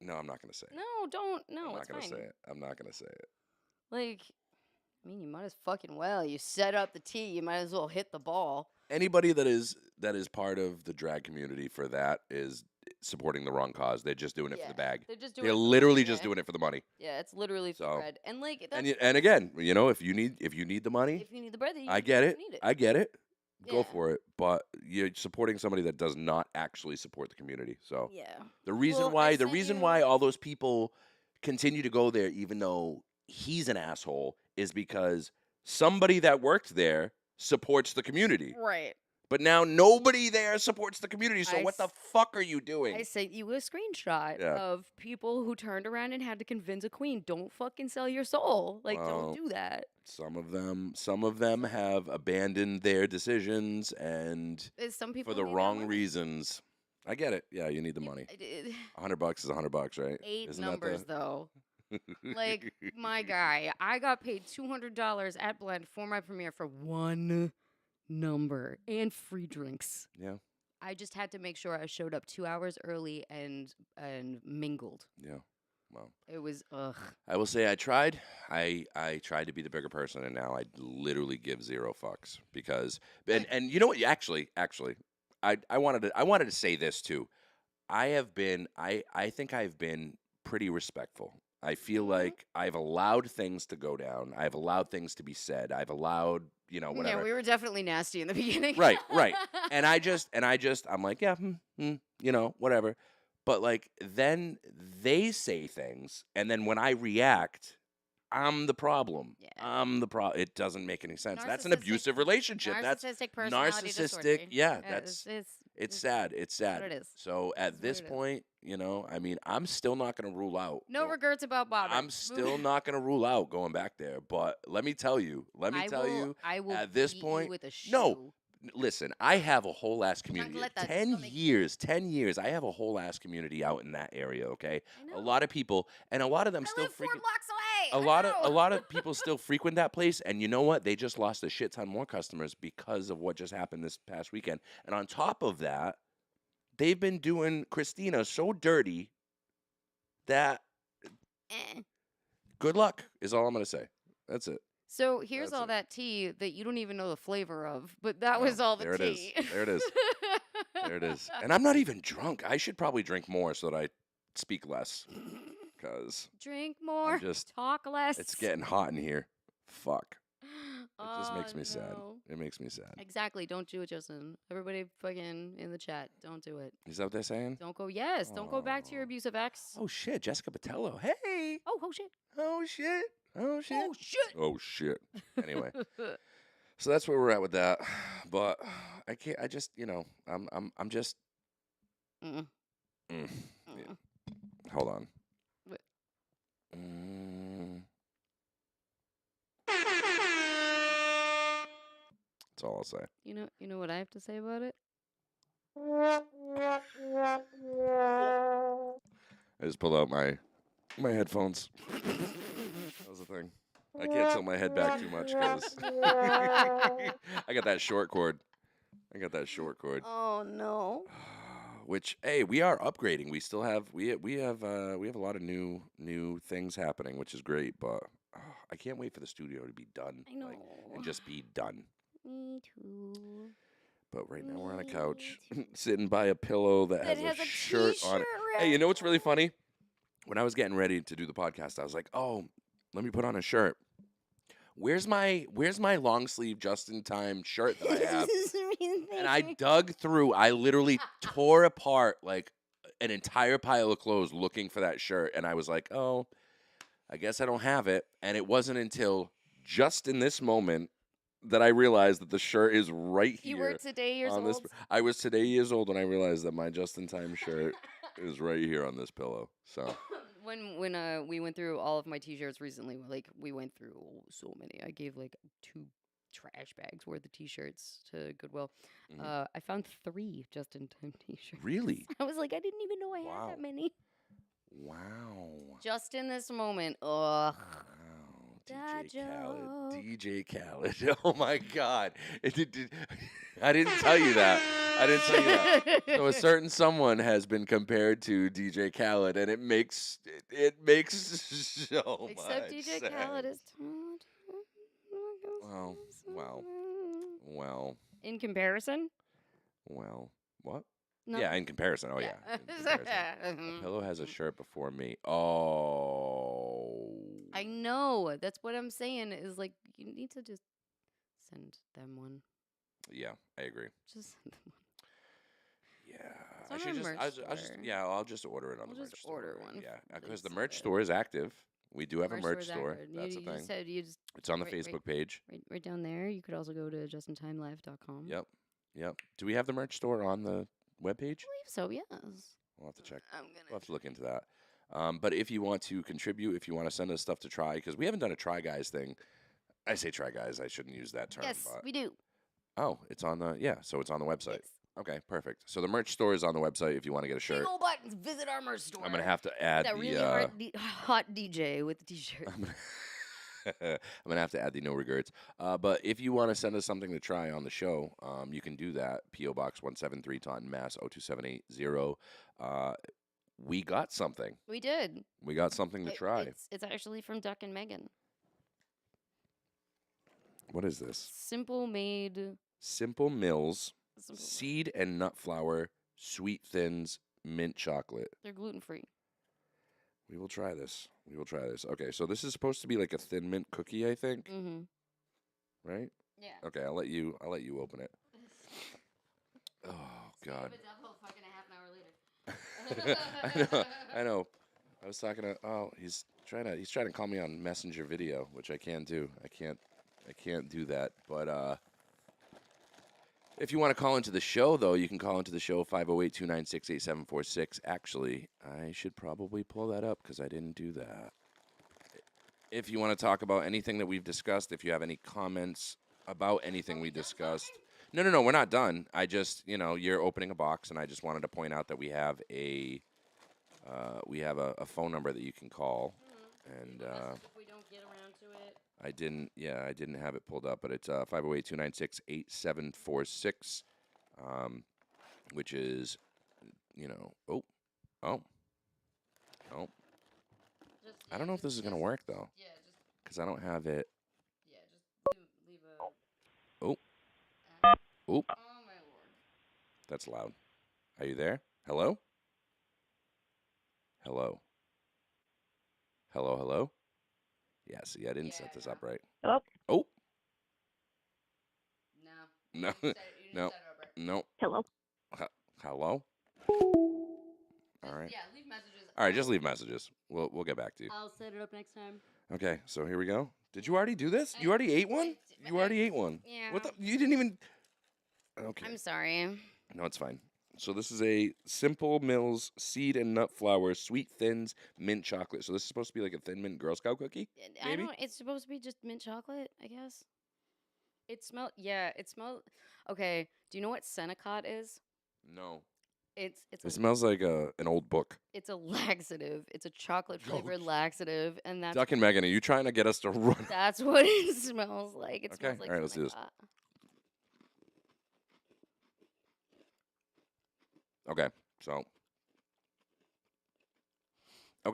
No, I'm not gonna say it. No, don't. No, I'm not it's gonna fine. say it. I'm not gonna say it. Like, I mean, you might as fucking well. You set up the tee. You might as well hit the ball. Anybody that is part of the drag community for that is supporting the wrong cause. They're just doing it for the bag. They're just doing. They're it for the literally money, just yeah. doing it for the money. Yeah, it's literally for So- bread. And like, that's, And again, if you need the money, if you need the bread, then you I get it. need it. I get it. Go Yeah. for it. But you're supporting somebody that does not actually support the community. So Yeah. the reason Well, why I sent you- why all those people continue to go there, even though he's an asshole, is because somebody that worked there supports the community. Right. But now nobody there supports the community. So I what the s- fuck are you doing? I sent you a screenshot Yeah. of people who turned around and had to convince a queen, don't fucking sell your soul. Like, Well, don't do that. Some of them have abandoned their decisions and Some people for the need that wrong money. reasons. I get it. Yeah, you need the money. $100 is $100, right? Eight Isn't numbers, that though. Like, my guy, I got paid $200 at Blend for my premiere for one number and free drinks. Yeah. I just had to make sure I showed up 2 hours early and mingled. Yeah. Well, It was ugh. I will say I tried. I tried to be the bigger person, and now I literally give zero fucks because and you know what? Actually, I wanted to say this too. I think I've been pretty respectful. I feel like I've allowed things to go down. I've allowed things to be said. I've allowed whatever. Yeah, we were definitely nasty in the beginning. Right. And I'm like, yeah, whatever. But like, then they say things, and then when I react, I'm the problem. Yeah. I'm the problem. It doesn't make any sense. That's an Narcissistic- abusive relationship. That's Narcissistic personality narcissistic. disorder. Yeah, it's it's sad. It's sad. what it is. So It's at what this it is. point, I mean, I'm still not going to rule out. No regrets about Bob. I'm still not going to rule out going back there. But let me tell you. I will at this beat point- you with a shoe. no, Listen, I have a whole ass not community. gonna let that 10 stomach- years, 10 years. I have a whole ass community out in that area, okay? I A know. lot of people, and a lot of them I still live 4 frequent. blocks away. A lot of people still frequent that place, and you know what? They just lost a shit ton more customers because of what just happened this past weekend. And on top of that, they've been doing Christina so dirty that good luck is all I'm gonna say. That's it. So here's That's all it. that tea that you don't even know the flavor of, but that Oh, was all the there it is. tea. There it is. There it is. And I'm not even drunk. I should probably drink more so that I speak less. Because Drink more, just- talk less. it's getting hot in here. Fuck. It just Oh, makes me sad. no. It makes me sad. Exactly. Don't do it, Justin. Everybody fucking in the chat. Don't do it. Is that what they're saying? Don't go. Yes. Don't go back to your Oh. abusive ex. Oh shit, Jessica Patello. Hey. Oh shit. Oh shit. Oh shit. Oh shit. Oh shit. Anyway, so that's where we're at with that. But I can't. I just, I'm just. Mm-mm. Mm. Mm-mm. Hold on. What? That's all I'll say. You know what I have to say about it? I just pulled out my headphones. That was the thing. I can't tilt my head back too much because I got that short cord. Oh no. Which, hey, we are upgrading. We still have we have a lot of new things happening, which is great. But I can't wait for the studio to be done. I know. And just be done. Me too. But right now we're on a couch, sitting by a pillow that has a shirt on it. Hey, you know what's really funny? When I was getting ready to do the podcast, I was like, "Oh, let me put on a shirt. Where's my long sleeve just in time shirt that I have?" And I dug through. I literally tore apart like an entire pile of clothes looking for that shirt, and I was like, "Oh, I guess I don't have it." And it wasn't until just in this moment that I realized that the shirt is right here. You were today years on old. this. I was today years old when I realized that my just-in-time shirt is right here on this pillow. So When we went through all of my t-shirts recently, like we went through so many. I gave like 2 trash bags worth of t-shirts to Goodwill. Mhm. I found 3 just-in-time t-shirts. Really? I was like, I didn't even know I Wow. had that many. Wow. Just in this moment. Ugh. Wow. That DJ Khaled. joke. DJ Khaled. Oh my God. I didn't tell you that. I didn't tell you that. So a certain someone has been compared to DJ Khaled, and it makes so Except much DJ sense. Khaled is. Well. In comparison? What? No. Yeah, in comparison. Oh yeah. In comparison. A pillow has a shirt before me. Oh. I know. That's what I'm saying. Is like you need to just send them one. Yeah, I agree. Just send them one. Yeah, It's on our merch store. I'll just order it on We'll the just merch store. order one. Yeah, because Please the send merch it. store is active. We do have a merch store's store. active. That's you the thing. Just said you just It's on the right- Facebook page. right down there. You could also go to justintimelive.com. Yep. Do we have the merch store on the webpage? I believe so. Yes. We'll have to check. I'm We'll gonna. have to look into that. But if you want to contribute, if you want to send us stuff to try, because we haven't done a Try Guys thing. I say Try Guys. I shouldn't use that term. Yes, but we do. oh, it's on the so it's on the website. Yes. Okay, perfect. So the merch store is on the website if you want to get a shirt. Big ol' buttons. Visit our merch store. I'm gonna have to add that the really hot DJ with the t-shirt. I'm gonna have to add the no regrets. But if you want to send us something to try on the show, you can do that. PO Box 173 Taunton, Mass 02780. We got something. We did. We got something to try. It's actually from Duck and Megan. What is this? Simple made. Simple Mills Simple. seed and nut flour sweet thins mint chocolate. They're gluten free. We will try this. Okay, so this is supposed to be like a thin mint cookie, I think. Mm-hmm. Right? Yeah. Okay, I'll let you open it. Oh God. I know. I was talking to. Oh, he's trying to call me on Messenger video, which I can do. I can't do that. But if you want to call into the show, though, you can call into the show 508-296-8746. Actually, I should probably pull that up because I didn't do that. If you want to talk about anything that we've discussed, if you have any comments about anything we discussed. No, we're not done. I just, you're opening a box, and I just wanted to point out that we have a phone number that you can call, and if we don't get around to it. I didn't have it pulled up, but it's 508-296-8746, which is, I don't know if this is gonna work though, because I don't have it. Just leave a. Oh. Oh my lord. That's loud. Are you there? Hello? Hello? Hello? Yeah, see, I didn't set this up right. Hello? Oh. No. No. No. No. Hello? Hello? All right. Yeah, leave messages. All right, just leave messages. We'll get back to you. I'll set it up next time. Okay, so here we go. Did you already do this? You already ate one? You already ate one. Yeah. What the? You didn't even. Okay. I'm sorry. No, it's fine. So this is a Simple Mills seed and nut flour sweet thins mint chocolate. So this is supposed to be like a thin mint Girl Scout cookie? Maybe? It's supposed to be just mint chocolate, I guess. It smelled. Okay. Do you know what Senecot is? No. It It smells like an old book. It's a laxative. It's a chocolate flavored laxative, and that's Duck and Megan, are you trying to get us to run? that's what it smells like. It Okay, smells like all right, let's do this. Senecot. Okay,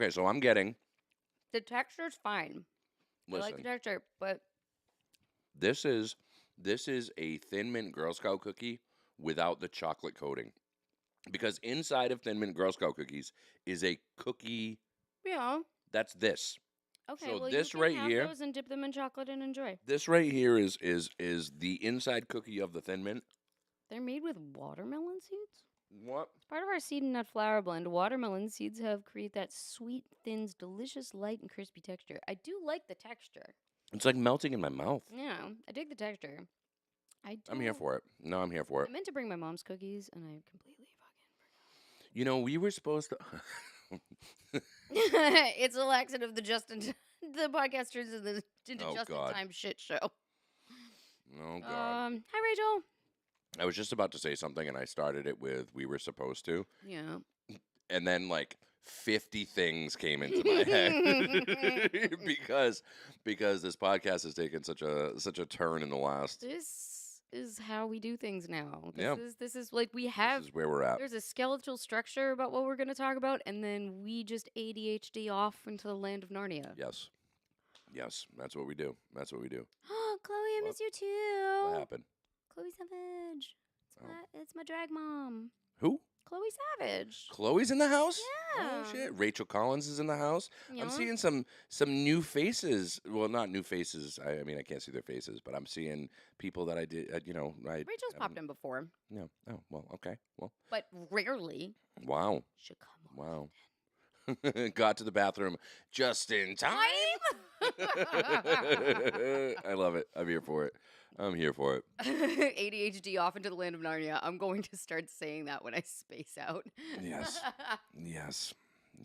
so I'm getting. The texture's fine. I like the Listen, texture, but this is a thin mint Girl Scout cookie without the chocolate coating, because inside of thin mint Girl Scout cookies is a cookie. yeah. That's this. Okay. So well, this you can right have here- those and dip them in chocolate and enjoy. This right here is the inside cookie of the thin mint. They're made with watermelon seeds. What? As part of our seed and nut flour blend, watermelon seeds create that sweet, thins, delicious, light, and crispy texture. I do like the texture. It's like melting in my mouth. Yeah, I dig the texture. I'm here for it. No, I'm here for it. I meant to bring my mom's cookies, and I completely fucking You know, we were supposed to. forgot. It's a laxative. The podcasters into Oh, just in God. time shit show. Oh God. Hi, Rachel. I was just about to say something, and I started it with "we were supposed to," Yeah. and then like 50 things came into my head because this podcast has taken such a turn in the last. This is how we do things now. Yeah. This is like we have. This is where we're at. There's a skeletal structure about what we're going to talk about, and then we just ADHD off into the land of Narnia. Yes. Yes, that's what we do. That's what we do. Oh, Chloe, I What? miss you too. What happened? Chloe Savage. Oh. It's my drag mom. Who? Chloe Savage. Chloe's in the house? Yeah. Oh shit. Rachel Collins is in the house. Yeah. I'm seeing some new faces. Well, not new faces. I mean, I can't see their faces, but I'm seeing people that I did. Rachel's popped in before, No. Oh well. Okay. Well. but rarely. Wow. Should come on. Wow. Got to the bathroom just in time. I love it. I'm here for it. I'm here for it. ADHD off into the land of Narnia. I'm going to start saying that when I space out. Yes. Yes.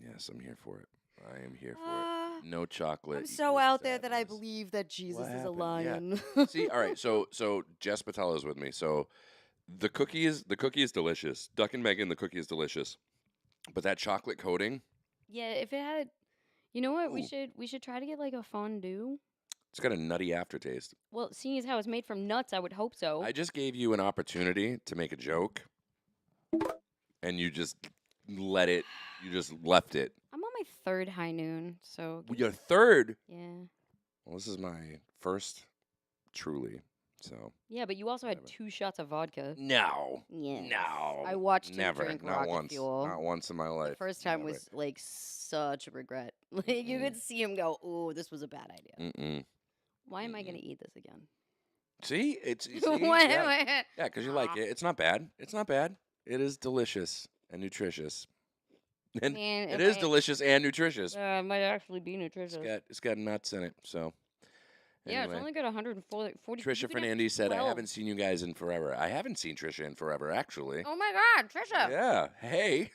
Yes, I'm here for it. I am here for it. No chocolate. I'm so equals out there that I sadness. believe that Jesus What is a happened? lion. See, all right. So Jess Patel is with me. So the cookie is delicious. Duck and Megan, the cookie is delicious. But that chocolate coating, Yeah, if it had, you know what, Ooh. we should try to get like a fondue. it's got a nutty aftertaste. Well, seeing as how it's made from nuts, I would hope so. I just gave you an opportunity to make a joke, and you just let it. You just left it. I'm on my third high noon, so Your third. yeah, Well, this is my first, truly. So yeah. But you also had Whatever. 2 shots of vodka. no, Yeah. no. I watched you never, drink not rocket once, fuel. not once in my life. The first time Never. was like such a regret. Like you could see him go, "Oh, this was a bad idea. Mm-mm. Why am I gonna eat this again?" See, it's see, Why yeah. am I- Yeah, because you like it. It's not bad. It's not bad. It is delicious and nutritious. And Man, it is delicious and nutritious. It might actually be nutritious. It's got nuts in it. So Yeah, it's anyway. only got 140. Trisha you can have Fernandez said, "I 12. haven't seen you guys in forever." I haven't seen Trisha in forever, actually. Oh my God, Trisha! Yeah. Hey.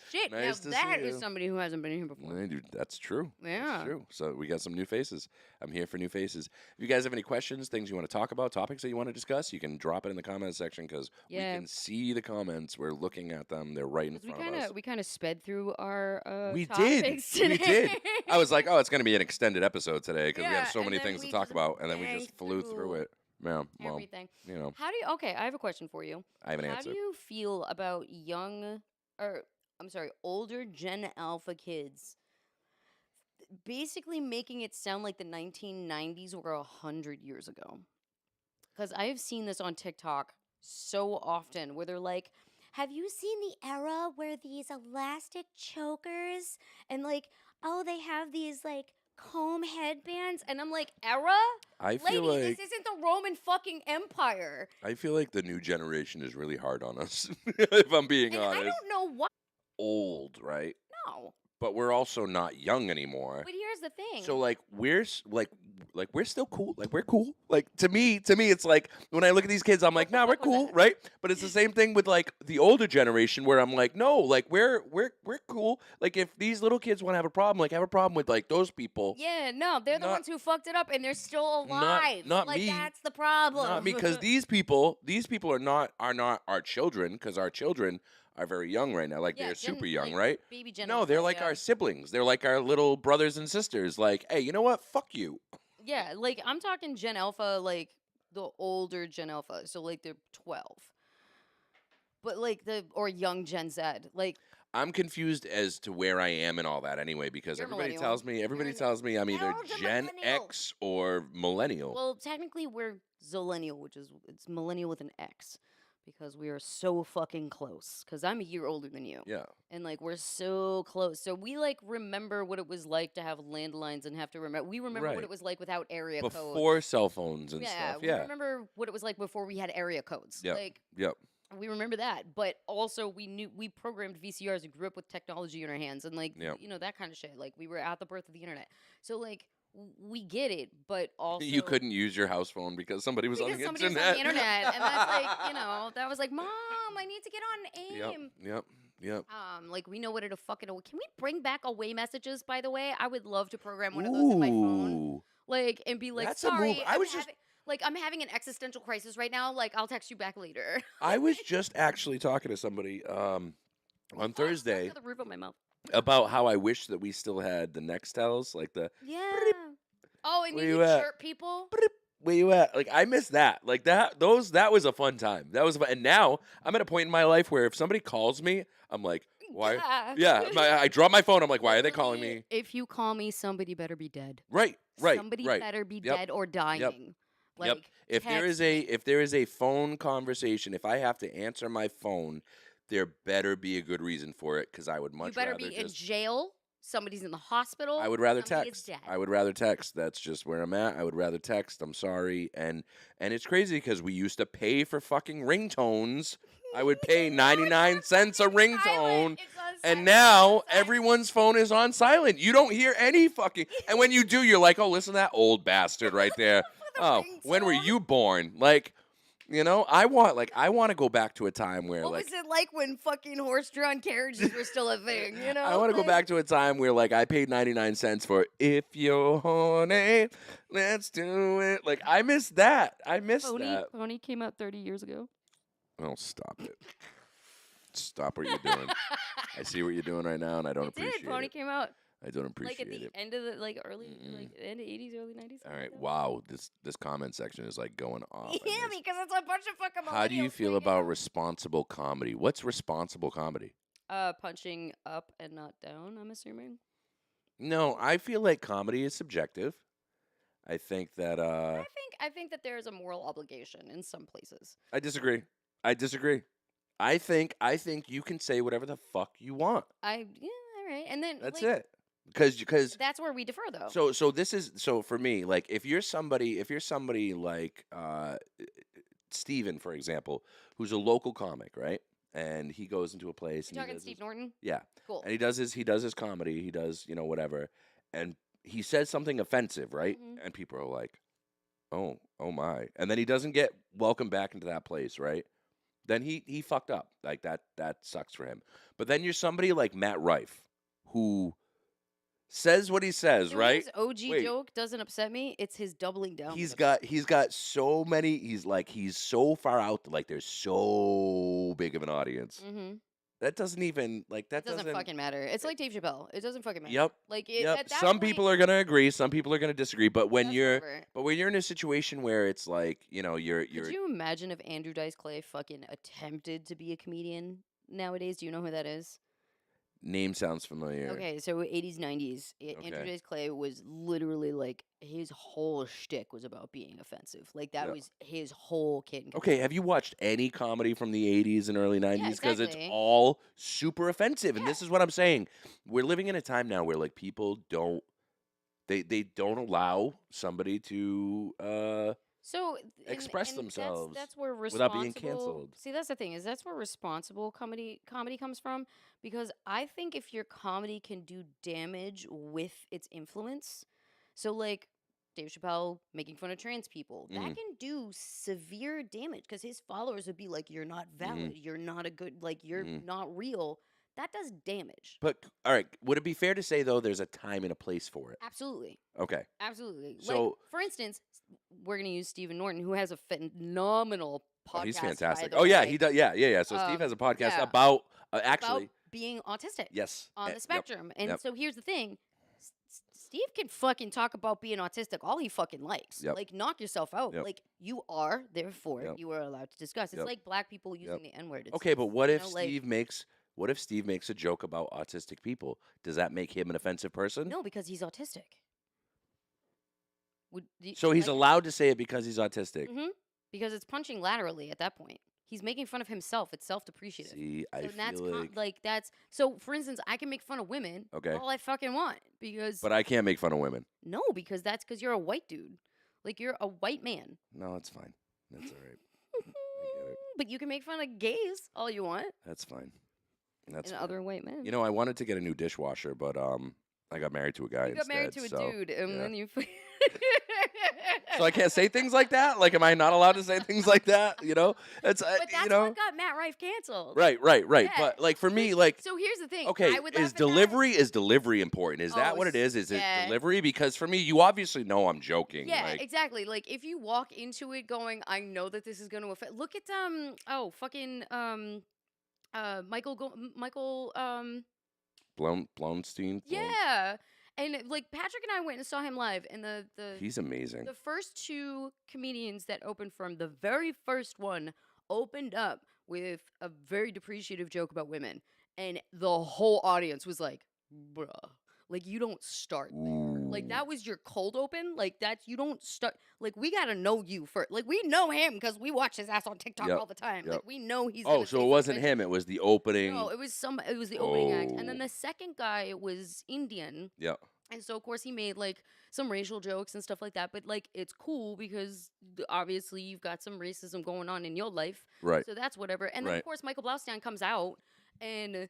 Shit, Nice to now that see is you. somebody who hasn't been here before. Yeah, dude, that's true. Yeah. That's true. So we got some new faces. I'm here for new faces. If you guys have any questions, things you want to talk about, topics that you want to discuss, you can drop it in the comments section because we Yeah. can see the comments. We're looking at them. They're right in 'Cause front of us. we kind of sped through our We topics did. We today. did. I was like, oh, it's going to be an extended episode today because we Yeah, have so and many then things to we talk just about, and then we just banged flew through through it. Yeah. Well, everything. you know, How do you? Okay, I have a question for you. I have an How answer. do you feel about older Gen Alpha kids basically making it sound like the 1990s were 100 years ago? Because I have seen this on TikTok so often where they're like, have you seen the era where these elastic chokers and like, oh, they have these like comb headbands? And I'm like, era? I feel Lady, like this isn't the Roman fucking Empire. the new generation is really hard on us. If I'm being And I honest, don't know why. old, right? No. But we're also not young anymore. But here's the thing. So like we're still cool. Like we're cool. Like to me, it's like when I look at these kids, I'm like, nah, we're What was cool, that? right? But it's the same thing with like the older generation where I'm like, no, like we're cool. Like if these little kids want to have a problem, like have a problem with like those people. Yeah, no, they're the Not- ones who fucked it up and they're still alive. not like me. that's the problem. Not because these people are not our children because our children are very young right now. Like Yeah, they're Gen- super young, like, right? Baby Gen No, Alpha, they're like yeah. our siblings. They're like our little brothers and sisters. Like, hey, you know what? Fuck you. Yeah, like I'm talking Gen Alpha, like the older Gen Alpha. So like they're 12. But like or young Gen Z. Like I'm confused as to where I am and all that anyway because You're everybody millennial. tells me I'm either Elder Gen millennial. X or millennial. well, technically we're Zillennial, which is it's millennial with an X. Because we are so fucking close. Because I'm a year older than you. Yeah. And like we're so close. So we like remember what it was like to have landlines and have to remember. We remember what Right. it was like without area codes. Before cell phones and Yeah, stuff. we Yeah. remember what it was like before we had area codes. Yep. Like Yep. we remember that, but also we programmed VCRs and grew up with technology in our hands and like Yep. you know that kind of shit. Like we were at the birth of the internet. So like we get it, but also You couldn't use your house phone because somebody was because on the somebody internet. was on the internet, and that's like you know that was like, Mom, I need to get on Yep. AIM. Yep. Like we know what to fucking. Can we bring back away messages? By the way, I would love to program one of those in my phone, Ooh. like and be like, That's a move. sorry, I I'm was just- having- Like, I'm having an existential crisis right now. Like, I'll text you back later. I was just actually talking to somebody on Thursday The roof of my mouth. about how I wish that we still had the Nextels, like the Yeah. Oh, and Where you you at? chirp people. where you at? Like I miss that. Like that was a fun time. That was fun. And now I'm at a point in my life where if somebody calls me, I'm like, why? Yeah, I drop my phone. I'm like, why are they calling me? If you call me, somebody better be dead. Right. Somebody right. better be Yep, dead or dying. Like, Yep. If there is a phone conversation, if I have to answer my phone, there better be a good reason for it because I would much you better rather be in just. jail. Somebody's in the hospital. I would rather somebody is text. dead. I would rather text. That's just where I'm at. I would rather text. I'm sorry. And it's crazy because we used to pay for fucking ringtones. I would pay 99 cents a ringtone. And now everyone's phone is on silent. You don't hear any fucking. And when you do, you're like, oh, listen to that old bastard right there. Oh, when were you born? Like, you know, I want to go back to a time where What like. was it like when fucking horse-drawn carriages were still a thing? You know, I want to go back to a time where like I paid 99 cents for "If You're Horny, Let's Do It." Like I miss that. I miss that. Pony came out 30 years ago. Oh, stop it! Stop what you're doing. I see what you're doing right now, and I don't appreciate Pony it. came out I don't like appreciate at the it. end of the end of 80s, early 90s. All right, wow. This comment section is like going off. Yeah, because it's a bunch of fucking. How do you millennials feel freaking about out. responsible comedy? What's responsible comedy? Punching up and not down? I'm assuming. No, I feel like comedy is subjective. I think that I think that there is a moral obligation in some places. I disagree. I think you can say whatever the fuck you want. All right, and then That's like, it. Because that's where we differ, though. so for me, like if you're somebody like Steven, for example, who's a local comic, right? And he goes into a place You and talking Steve Norton? yeah. Cool. And he does his comedy, he does, whatever. And he says something offensive, right? Mhm. And people are like, "Oh, oh my." And then he doesn't get welcomed back into that place, right? Then he fucked up. Like that sucks for him. But then you're somebody like Matt Rife who says what he says, So right? His OG Wait. joke doesn't upset me. It's his doubling down. He's that got so many. He's so far out. Like there's so big of an audience. Mm-hmm. That doesn't even like that It doesn't fucking matter. It's like Dave Chappelle. It doesn't fucking matter. Yep. Like it, Yep. at that Some point, people are gonna agree. Some people are gonna disagree. But when that's you're whatever. in a situation where it's like you're Could you imagine if Andrew Dice Clay fucking attempted to be a comedian nowadays? Do you know who that is? name sounds familiar. Okay, so 80s, 90s. Andrew Okay. Dice Clay was literally like his whole shtick was about being offensive. Like that Yeah. was his whole kit and Okay, have you watched any comedy from the 80s and early 90s? Because it's exactly. all super offensive. And Yeah. this is what I'm saying. We're living in a time now where like people don't they don't allow somebody to So express and themselves That's where without being responsible. canceled. See, that's the thing is that's where responsible comedy comes from because I think if your comedy can do damage with its influence, so like Dave Chappelle making fun of trans people, that Mhm. can do severe damage because his followers would be like, "You're not valid. You're not a good. Like you're Mhm. not real." That does damage. But all right, would it be fair to say though there's a time and a place for it? Absolutely. Okay. Absolutely. So- like, for instance, we're going to use Stephen Norton, who has a phenomenal podcast. Oh, he's by fantastic. the Oh yeah, way, he does. Yeah. So Steve has a podcast yeah. about about actually being autistic yes on the yep. spectrum. And yep. so here's the thing. Steve can fucking talk about being autistic all he fucking likes. Yep. Like, knock yourself out. Yep. Like, you are, therefore, Yep. you are allowed to discuss. It's Yep. like black people using the N-word. It's Okay, but what you if know, like- Steve makes a joke about autistic people? Does that make him an offensive person? No, because he's autistic. So he's allowed to say it because he's autistic. Mm-hmm. Because it's punching laterally at that point. He's making fun of himself. It's self-depreciative. See, I So that's feel like that's so. For instance, I can make fun of women Okay. all I fucking want because but I can't make fun of women. no, because that's because you're a white dude, like you're a white man. No, it's fine. That's all right. I get it. But you can make fun of gays all you want That's fine. That's and fine. other white men. You know, I wanted to get a new dishwasher, but I got married to a guy you got married to a instead, so, dude, and yeah. then you. So I can't say things like that. Like, am I not allowed to say things like that? It's But that's you know. what got Matt Rife canceled. Right. Yeah. But like for me, like, So here's the thing. okay, I would laugh is at that. delivery important? Is that Oh, what it is? Is yeah. it delivery? Because for me, you obviously know I'm joking. Yeah, like, exactly. Like if you walk into it going, I know that this is going to affect. Look at Michael Blonstein. yeah. And like Patrick and I went and saw him live, and the He's amazing. the first two comedians that opened for him, the very first one opened up with a very depreciative joke about women, and the whole audience was like, "Bruh, like you don't start there. Like that was your cold open. Like that's you don't start. Like we gotta know you first. Like we know him because we watch his ass on TikTok Yep, all the time. yep. Like we know he's. Oh, gonna so say it wasn't something. him. It was the opening. No, it was the opening act, and then Oh. the second guy was Indian. Yeah. And so, of course, he made like some racial jokes and stuff like that. But like, it's cool because obviously you've got some racism going on in your life. Right. So that's whatever. And then, Right. of course, Michael Blaustein comes out, and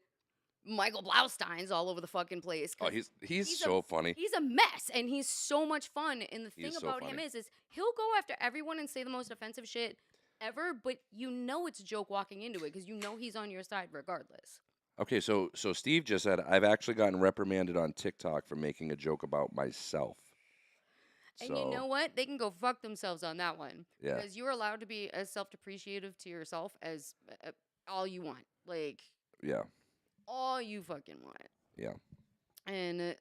Michael Blaustein's all over the fucking place. Oh, 'cause he's so funny. He's a mess, and he's so much fun. And the thing He's so about him funny. is he'll go after everyone and say the most offensive shit ever. But you know it's a joke walking into it because you know he's on your side regardless. Okay, so Steve just said I've actually gotten reprimanded on TikTok for making a joke about myself. And So, you know what? They can go fuck themselves on that one. Yeah. Because you're allowed to be as self-depreciative to yourself as all you want. Like, yeah, all you fucking want. yeah. And,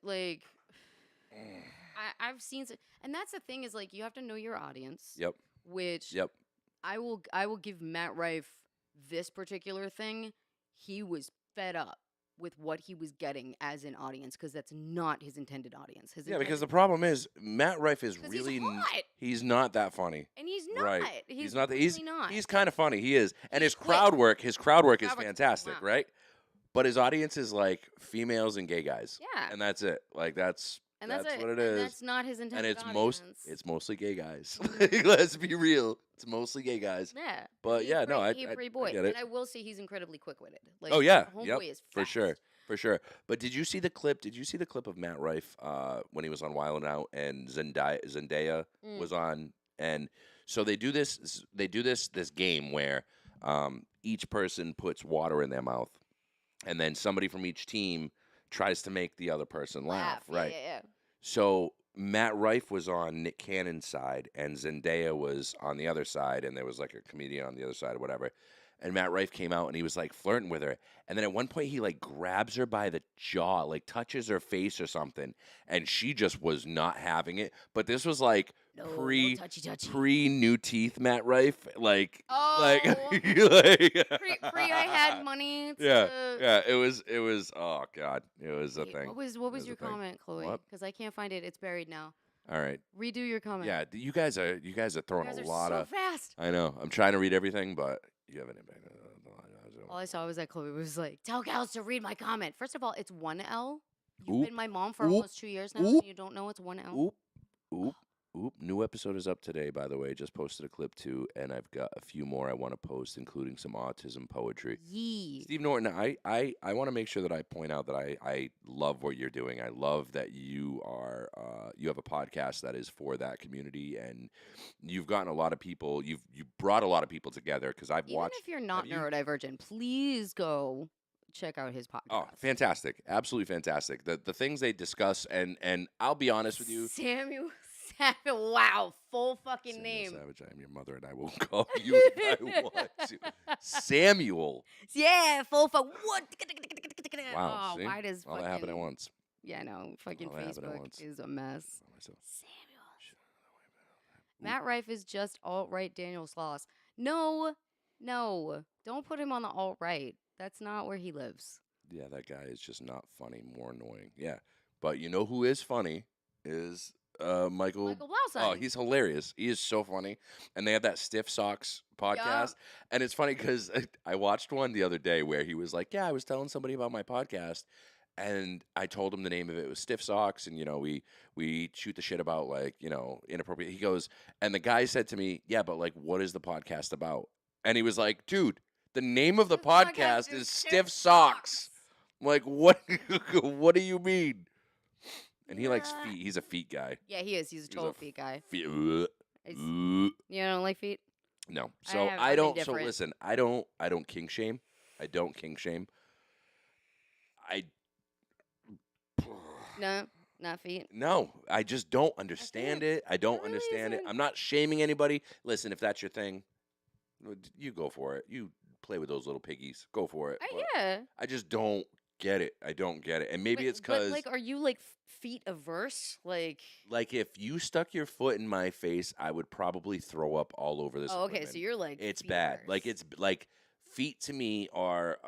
I've seen... And that's the thing is, like, you have to know your audience. Yep. Which Yep. I will give Matt Rife this particular thing. He was fed up with what he was getting as an audience because that's not his intended audience. Yeah, because the problem is Matt Rife is 'Cause really he's hot. he's not that funny. And he's not. Right. He's not that he's really not. he's kind of funny. He is. And his quick. crowd work is Crowd work's fantastic, wow. right? But his audience is like females and gay guys. Yeah. And that's it. Like that's And what it and is. that's not his And intended it's mostly gay guys. Let's be real. It's mostly gay guys. yeah. But He's yeah, no, great. He's a I great boy. get it. And I will say he's incredibly quick-witted. Like, Oh yeah, homeboy yep, is for fast. sure, for sure. But did you see the clip? Did you see the clip of Matt Rife when he was on Wild 'N Out and Zendaya was on? And so they do this. They do this game where each person puts water in their mouth, and then somebody from each team tries to make the other person laugh. Yeah, Right. yeah. So Matt Rife was on Nick Cannon's side, and Zendaya was on the other side, and there was like a comedian on the other side or whatever. And Matt Rife came out, and he was like flirting with her. And then at one point, he like grabs her by the jaw, like touches her face or something, and she just was not having it. But this was like No, pre no touchy-touchy. pre new teeth Matt Rife, like Oh. like Pre I had money. yeah. It was oh god, it was a Wait, thing. What was was your a thing. comment, Chloe? What? Because I can't find it. It's buried now. All right. Redo your comment. Yeah, you guys are throwing You guys a are lot so of. fast. I know. I'm trying to read everything, but you have an impact. All I saw was that Chloe was like, "Tell gals to read my comment." First of all, it's one L. You've Oop. been my mom for Oop. almost 2 years now, Oop. and you don't know it's one L. Oop, oop, oop. New episode is up today, by the way. Just posted a clip too, and I've got a few more I want to post, including some autism poetry. Yee. Steve Norton, I want to make sure that I point out that I love what you're doing. I love that you are you have a podcast that is for that community, and you've gotten a lot of people. You brought a lot of people together because I've Even watched. if you're not have you- neurodivergent, please go check out his podcast. Oh, fantastic! Absolutely fantastic. The things they discuss, and I'll be honest with you. Samuel. Wow, full fucking Samuel name. Savage, I am your mother, and I will call you if I want to. Samuel. Yeah, full what? Wow. Oh, see? why does All fucking... that happened at once. Yeah, no, fucking All that happened at Facebook once. is a mess. Myself. Samuel. Matt Rife is just alt-right Daniel Sloss. No, don't put him on the alt-right. That's not where he lives. Yeah, that guy is just not funny, more annoying. Yeah. But you know who is funny is Michael. Michael Blaustein. Oh, he's hilarious. He is so funny. And they have that Stiff Socks podcast. And it's funny because I watched one the other day where he was like, yeah, I was telling somebody about my podcast. And I told him the name of it was Stiff Socks. And, we shoot the shit about, like, inappropriate. He goes, and the guy said to me, yeah, but, like, what is the podcast about? And he was like, dude, the name of the podcast is Stiff Socks. I'm like, what? What do you mean? And he likes feet. He's a feet guy. Yeah, he is. He's a total feet guy. Ooh. You don't like feet? No. So I'm I don't. So indifferent. listen, I don't kink shame. I don't kink shame. I No, not feet. no. I just don't understand it. I don't really understand it. isn't. I'm not shaming anybody. Listen, if that's your thing, you go for it. You play with those little piggies. Go for it. But Yeah. I just don't get it. I don't get it. And maybe it's But because like, are you like feet averse? Like. like if you stuck your foot in my face, I would probably throw up all over this. Oh, okay. equipment. So you're like. It's feet bad. Like averse. it's like feet to me are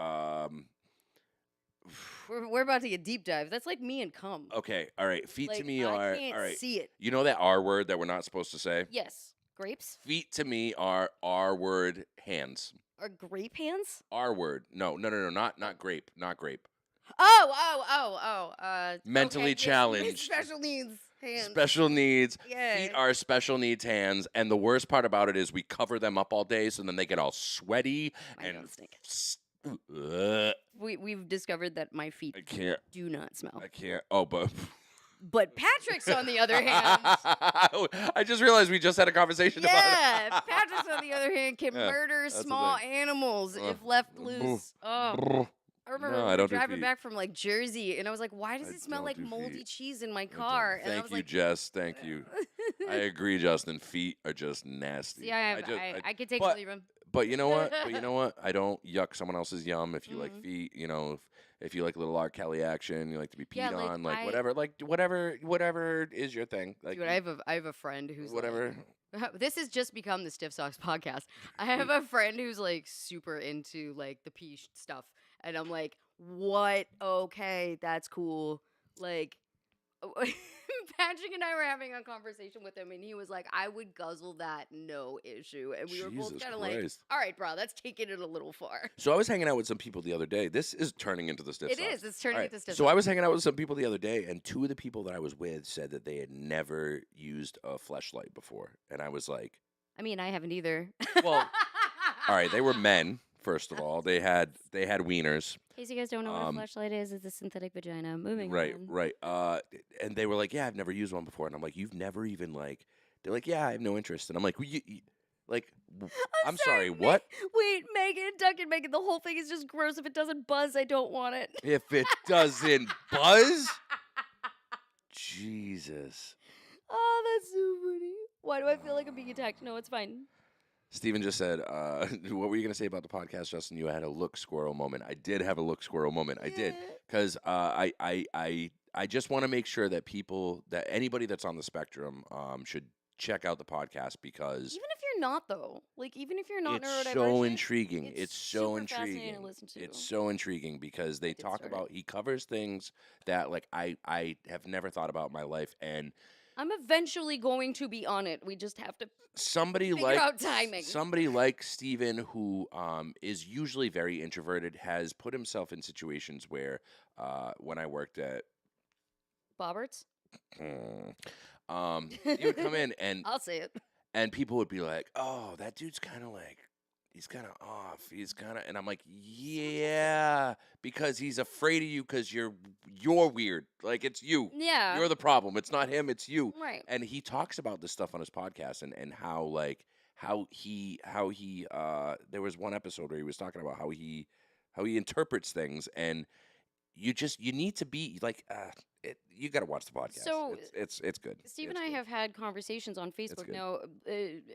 We're about to get deep dive. That's like me and cum. okay. All right. Feet to Like, me I are can't all right. see it. You know that R word that we're not supposed to say? Yes. Grapes Feet to me are R word hands. or grape hands? R word. No, not grape. Not grape. Mentally Okay, yes, challenged. Special needs hands. Special needs. Yeah. Feet are special needs hands, and the worst part about it is we cover them up all day, so then they get all sweaty Mine and don't stink. Ugh, We've discovered that my feet I can't. do not smell. I can't. Oh, but But Patrick's, on the other hand, I just realized we just had a conversation about yeah, Patrick's, on the other hand, can Yeah, murder that's the small thing. animals if left loose. Oh. it. I remember No, we I were don't do driving feet. back from like Jersey, and I was like, "Why does I it smell don't like do moldy feet. cheese in my I don't. car?" And I Thank was you, like, Jess. Thank you. I agree, Justin. Feet are just nasty. "See, I could take but- or leave him." But you know what? I don't yuck someone else's yum. If you like Mhm. feet, you know, if you like a little R. Kelly action, you like to be peed Yeah, like, on, like I- whatever is your thing. Like Dude, I have a friend who's whatever. Like, this has just become the Stiff Socks podcast. I have a friend who's like super into like the pee stuff, and I'm like, "What? Okay, that's cool." Like, Patrick and I were having a conversation with him, and he was like, "I would guzzle that, no issue." And we were both Jesus kind of like, Christ. "All right, bro, that's taking it a little far." So I was hanging out with some people the other day. This is turning into the stiff It socks. is. It's turning All right, into Stiff So I Socks. was hanging out with some people the other day, and two of the people that I was with said that they had never used a fleshlight before, and I was like, I mean, I haven't either. Well, all right, they were men. First of all, they had wieners. In case you guys don't know what a flashlight is, it's a synthetic vagina. Moving Right, on. right. And they were like, "Yeah, I've never used one before." And I'm like, "You've never even like?" They're like, "Yeah, I have no interest." And I'm like, well, like, I'm sorry, what? Wait, Megan, Duncan, Megan, the whole thing is just gross. If it doesn't buzz, I don't want it. If it doesn't buzz, Jesus. Oh, that's so funny. Why do I feel like I'm being attacked? No, it's fine. Steven just said, "What were you gonna say about the podcast, Justin? You had a look squirrel moment." I did have a look squirrel moment. I did, because I just want to make sure that anybody that's on the spectrum should check out the podcast, because Even if you're not, though. Like, even if you're not it's neurodivergent. so intriguing. it's It's so super fascinating to intriguing. listen to. It's so intriguing because they did talk start about, he covers things that like I have never thought about in my life, and I'm eventually going to be on it. We just have to somebody figure like out timing. somebody like Steven, who is usually very introverted, has put himself in situations where when I worked at Bobberts? he would come in I'll say it. and people would be like, "Oh, that dude's kind of like, he's kind of off. He's kind of," and I'm like, "Yeah," because he's afraid of you because you're weird. Like, it's you. Yeah. You're the problem. It's not him. It's you. Right. And he talks about this stuff on his podcast, and how like how he there was one episode where he was talking about how he interprets things, and you need to be like you got to watch the podcast. So, it's good. Steve It's and I good. have had conversations on Facebook. good. Now,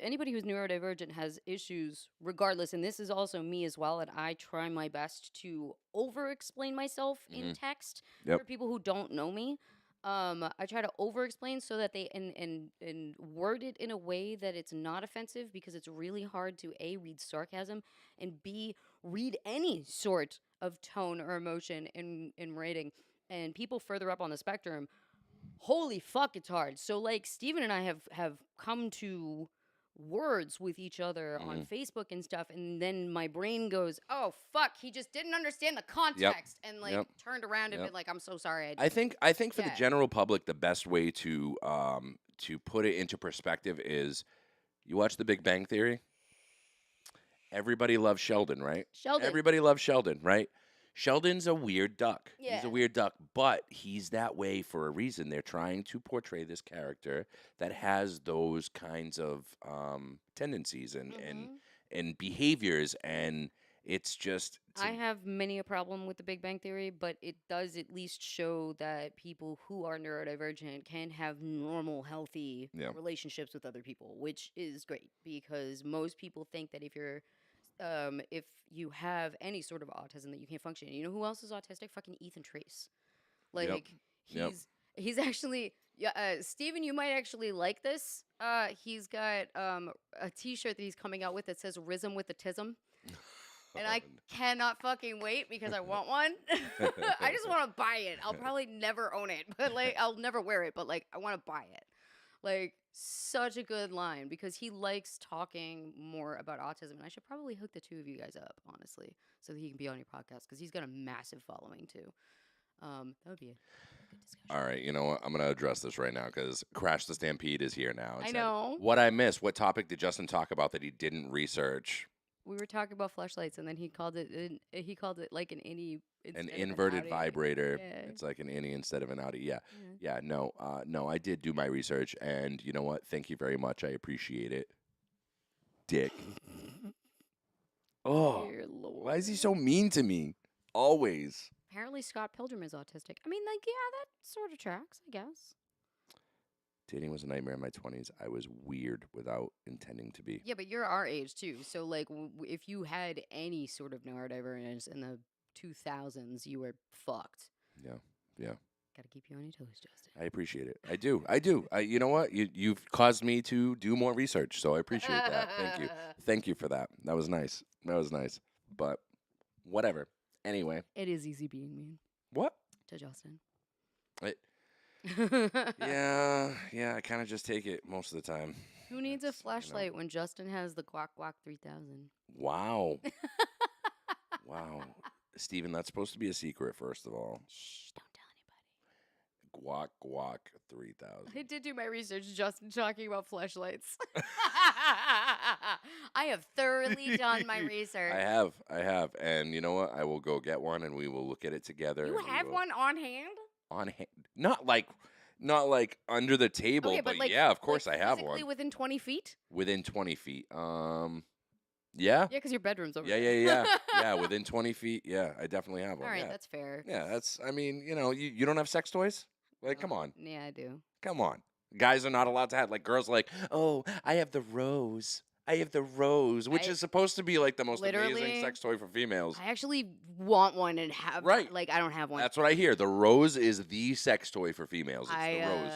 anybody who's neurodivergent has issues regardless, and this is also me as well, and I try my best to over-explain myself in text Yep. for people who don't know me. I try to over-explain so that they and word it in a way that it's not offensive, because it's really hard to A, read sarcasm, and B, read any sort of tone or emotion in writing. And people further up on the spectrum, holy fuck, it's hard. So like Steven and I have come to words with each other on Facebook and stuff, and then my brain goes, "Oh fuck, he just didn't understand the context," and like turned around and been like, "I'm so sorry." I think for the Yeah. general public, the best way to put it into perspective is, you watch The Big Bang Theory. Everybody loves Sheldon, right? Sheldon. Everybody loves Sheldon, right? Sheldon's a weird duck. He's Yeah. a weird duck, but he's that way for a reason. They're trying to portray this character that has those kinds of tendencies and behaviors, and it's just I have many a problem with the Big Bang Theory, but it does at least show that people who are neurodivergent can have normal, healthy Yeah. relationships with other people, which is great because most people think that if you have any sort of autism that you can't function. You know who else is autistic? Fucking Ethan Trace. Like Yep. he's actually Steven, you might actually like this. He's got a T-shirt that he's coming out with that says "Rhythm with autism." And I cannot fucking wait because I want one. I just want to buy it. I'll probably never own it, but like I'll never wear it, but like I want to buy it. Like such a good line because he likes talking more about autism, and I should probably hook the two of you guys up, honestly, so that he can be on your podcast because he's got a massive following too. That would be a good discussion. All right, you know what? I'm going to address this right now because Crash the Stampede is here now. I know. What I missed, what topic did Justin talk about that he didn't research? We were talking about flashlights, and then he called it like an innie, An instead of inverted outie. vibrator. Yeah. It's like an innie instead of an outie. Yeah. No, I did do my research, and you know what? Thank you very much. I appreciate it. Dick. Oh, Dear Lord. why is he so mean to me? Always. Apparently, Scott Pilgrim is autistic. I mean, like, yeah, that sort of tracks, I guess. Dating was a nightmare in my 20s. I was weird without intending to be. Yeah, but you're our age too. So, like, if you had any sort of neurodivergence in the 2000s, you were fucked. Yeah. Gotta keep you on your toes, Justin. I appreciate it. I do. You know what? You've caused me to do more research, so I appreciate that. Thank you. Thank you for that. That was nice. But whatever. Anyway. It is easy being mean What? to Justin. Yeah, I kind of just take it most of the time. Who needs a That's, you know. flashlight when Justin has the Quack Quack 3000? Wow. Wow. Steven, that's supposed to be a secret, first of all. Shh, don't tell anybody. Guac 3000. I did do my research, Justin, talking about flashlights. I have thoroughly done my research. I have. And you know what? I will go get one and we will look at it together. You and we have will- one on hand? on hand. Not like under the table, Okay, but like, yeah, of course like I have physically one. within 20 feet? Within 20 feet. Yeah. Yeah, because your bedroom's over there. Yeah. Yeah, within 20 feet. Yeah, I definitely have one. All right, yeah. that's fair. Yeah, I mean, you don't have sex toys? Like, come on. Yeah, I do. Come on. Guys are not allowed to have, like, girls are like, oh, I have the rose, which is supposed to be like the most amazing Literally, sex toy for females. I actually want one and have Right. Like, I don't have one. That's what I hear. The rose is the sex toy for females. It's the rose.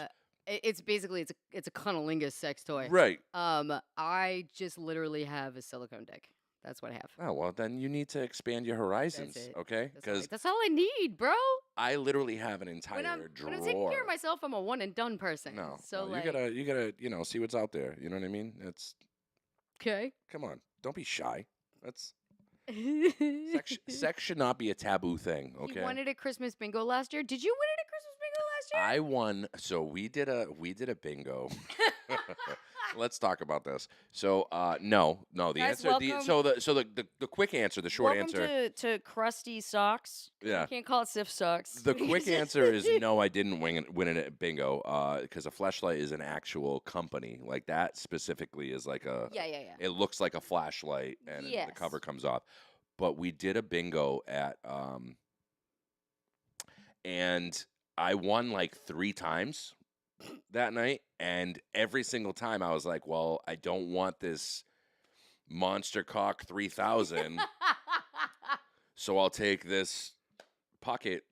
It's basically it's a cunnilingus sex toy. Right. I just literally have a silicone dick. That's what I have. Oh, well, then you need to expand your horizons, it. okay? Because That's all I need, bro. I literally have an entire drawer. When I'm taking care of myself, I'm a one and done person. No, So no, like, you gotta, see what's out there. You know what I mean? okay. Come on, don't be shy. Sex should not be a taboo thing, okay? You won it at Christmas bingo last year. Did you win it at Christmas bingo last year? I won. So we did a bingo. Let's talk about this. So no. The Guys, answer. The quick answer, the short Welcome answer. to Crusty Socks. Yeah. You can't call it Sif Socks. The quick answer is no. I didn't win it at bingo. Because a flashlight is an actual company. Like that specifically is like a. Yeah. It looks like a flashlight, and the Yes. cover comes off. But we did a bingo at and I won like 3 times that night, and every single time I was like, well, I don't want this Monster Cock 3000, so I'll take this pocket.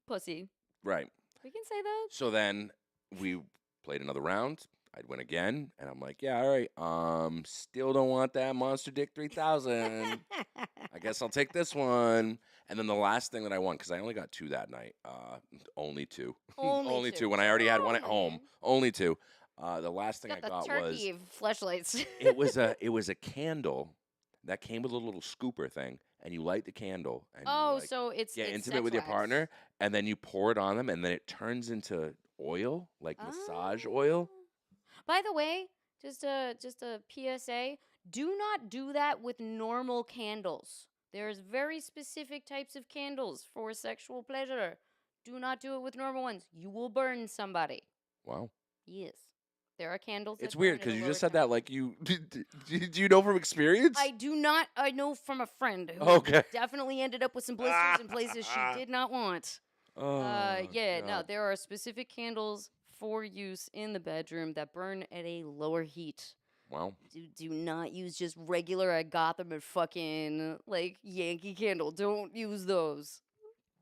Pussy. Right. We can say that. So then we played another round. I'd win again, and I'm like, yeah, all right. Still don't want that Monster Dick 3000. I guess I'll take this one. And then the last thing that I won, because I only got 2 that night. Only 2. Only 2 two. when I already had one at Oh, home. man. Only 2. The last thing Got I the got turkey was fleshlights. it was a candle that came with a little scooper thing, and you light the candle and you, like, So it's get it's intimate sex with your wax. partner, and then you pour it on them, and then it turns into oil, like massage oil. By the way, just a PSA: do not do that with normal candles. There's very specific types of candles for sexual pleasure. Do not do it with normal ones. You will burn somebody. Wow. Yes. There are candles. It's that weird burn at because a you lower just said that temperature. like you. Do you know from experience? I do not. I know from a friend who Okay. definitely ended up with some blisters in places she did not want. Oh, Yeah, no, God. there are specific candles for use in the bedroom that burn at a lower heat. Wow. Do not use just regular I got them at fucking like Yankee Candle. Don't use those.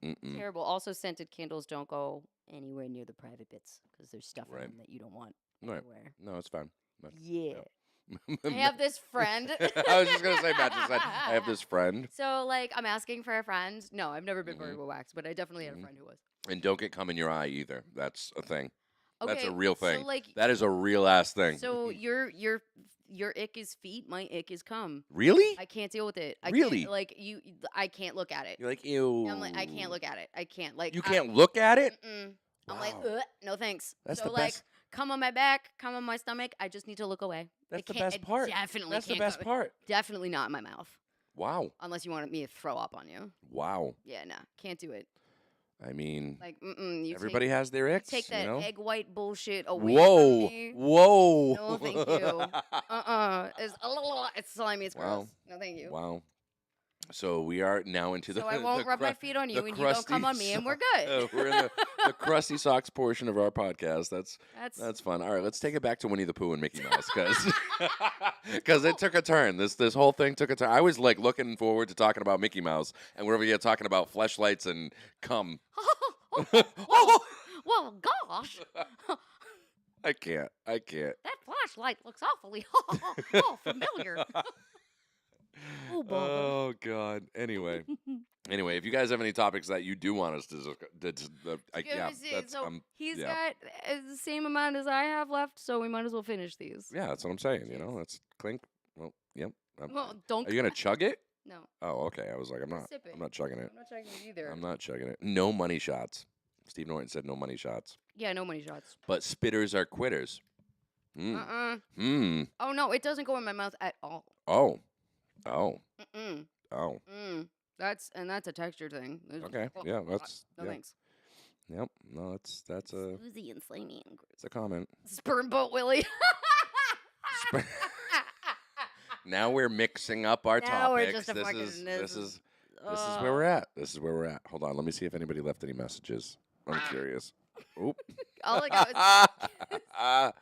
Mm-mm. Terrible. Also, scented candles don't go anywhere near the private bits because there's stuff Right. in them that you don't want Right. anywhere. No, it's fine. But- Yeah. I have this friend. I was just gonna say, Matt just said, I have this friend. So, like, I'm asking for a friend. No, I've never been burned Mhm. with wax, but I definitely had a Mhm. friend who was. And don't get cum in your eye either. That's a thing. That's a Okay, real so, thing. like, That is a real ass thing. So your ick is feet. My ick is cum. Really? I can't deal with it. I Really? can't, like I can't look at it. You're like, ew. I'm like, I can't look at it. I can't like. You can't look at it? I'm like, Wow. no thanks. That's so the like, best- come on my back, come on my stomach. I just need to look away. That's the can't- best part. Definitely. That's the can't best go- part. Definitely not in my mouth, Wow. unless you want me to throw up on you. Wow. Yeah, nah, can't do it. I mean, Like, you everybody has their icks. take that you know? egg white bullshit away Whoa. from me. Whoa. No, thank you. It's slimy. It's Wow. gross. No, thank you. Wow. So we are now into the. So I won't the rub my cru- feet on the you, and you don't come crusty on me, and we're sock- good. we're in the crusty socks portion of our podcast. That's fun. All right, let's take it back to Winnie the Pooh and Mickey Mouse because it took a turn. This whole thing took a turn. I was like looking forward to talking about Mickey Mouse, and we're over here talking about fleshlights and cum. Well, gosh, I can't. that flashlight looks awfully familiar. Oh, bother. Oh God. Anyway, if you guys have any topics that you do want us to, yeah, that's So he's yeah. got the same amount as I have left, so we might as well finish these. Yeah, that's what I'm saying. You know, that's clink. Well, yep. Well, don't. Are you gonna chug it? No, Oh, okay. I was like, I'm not. sip it. I'm not chugging it. I'm not checking it either. I'm not chugging it. No money shots. Steve Norton said no money shots. Yeah, no money shots. But spitters are quitters. Hmm. Oh no, it doesn't go in my mouth at all. Oh. Oh. Mm-mm. Oh. That's a texture thing. Okay. Yeah. That's. No yeah. thanks. Yep. No, that's a Oozy and slimy and gross. it's a comment. Sperm boat Willie. Now we're mixing up our Now we're topics. just a This fucking- is this this is- is this is where we're at. This is where we're at. Hold on. Let me see if anybody left any messages. I'm curious. Oop. All I got was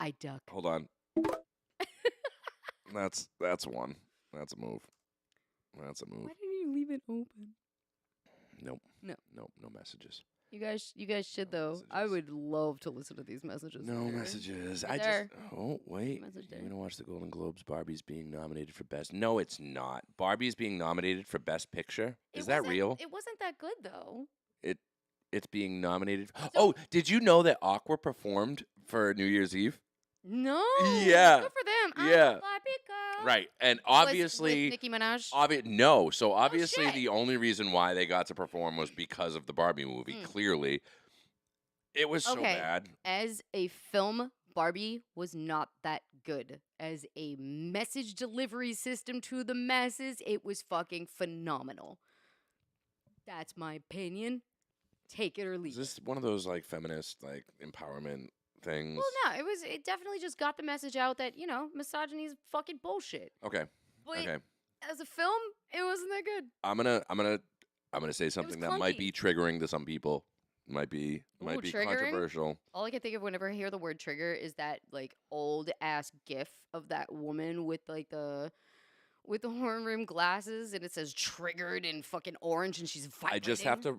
I duck. Hold on. That's one. That's a move. That's a move. Why didn't you leave it open? Nope. No. Nope. No messages. You guys should No though. I messages. would love to listen to these messages. No later. messages. Right I there. just. Oh wait. Message You're there. gonna watch the Golden Globes. Barbie's being nominated for best. No, it's not. Barbie's being nominated for best picture. Is that real? It wasn't that good though. It's being nominated. Oh, did you know that Aqua performed for New Year's Eve? No. Yeah. Good for them. I'm a Yeah. Barbie girl. Right, and With obviously. Nicki Minaj. No. So obviously, shit. the only reason why they got to perform was because of the Barbie movie. Clearly, it was so Okay. bad. As a film, Barbie was not that good. As a message delivery system to the masses, it was fucking phenomenal. That's my opinion. Take it or leave Is it. this one of those like feminist like empowerment things? Well, no, it definitely just got the message out that, misogyny is fucking bullshit. Okay. But Okay. as a film, it wasn't that good. I'm gonna say something that might be triggering to some people. Might be triggering? controversial. All I can think of whenever I hear the word trigger is that like old ass gif of that woman with like the horn rim glasses and it says triggered in fucking orange and she's vibrating.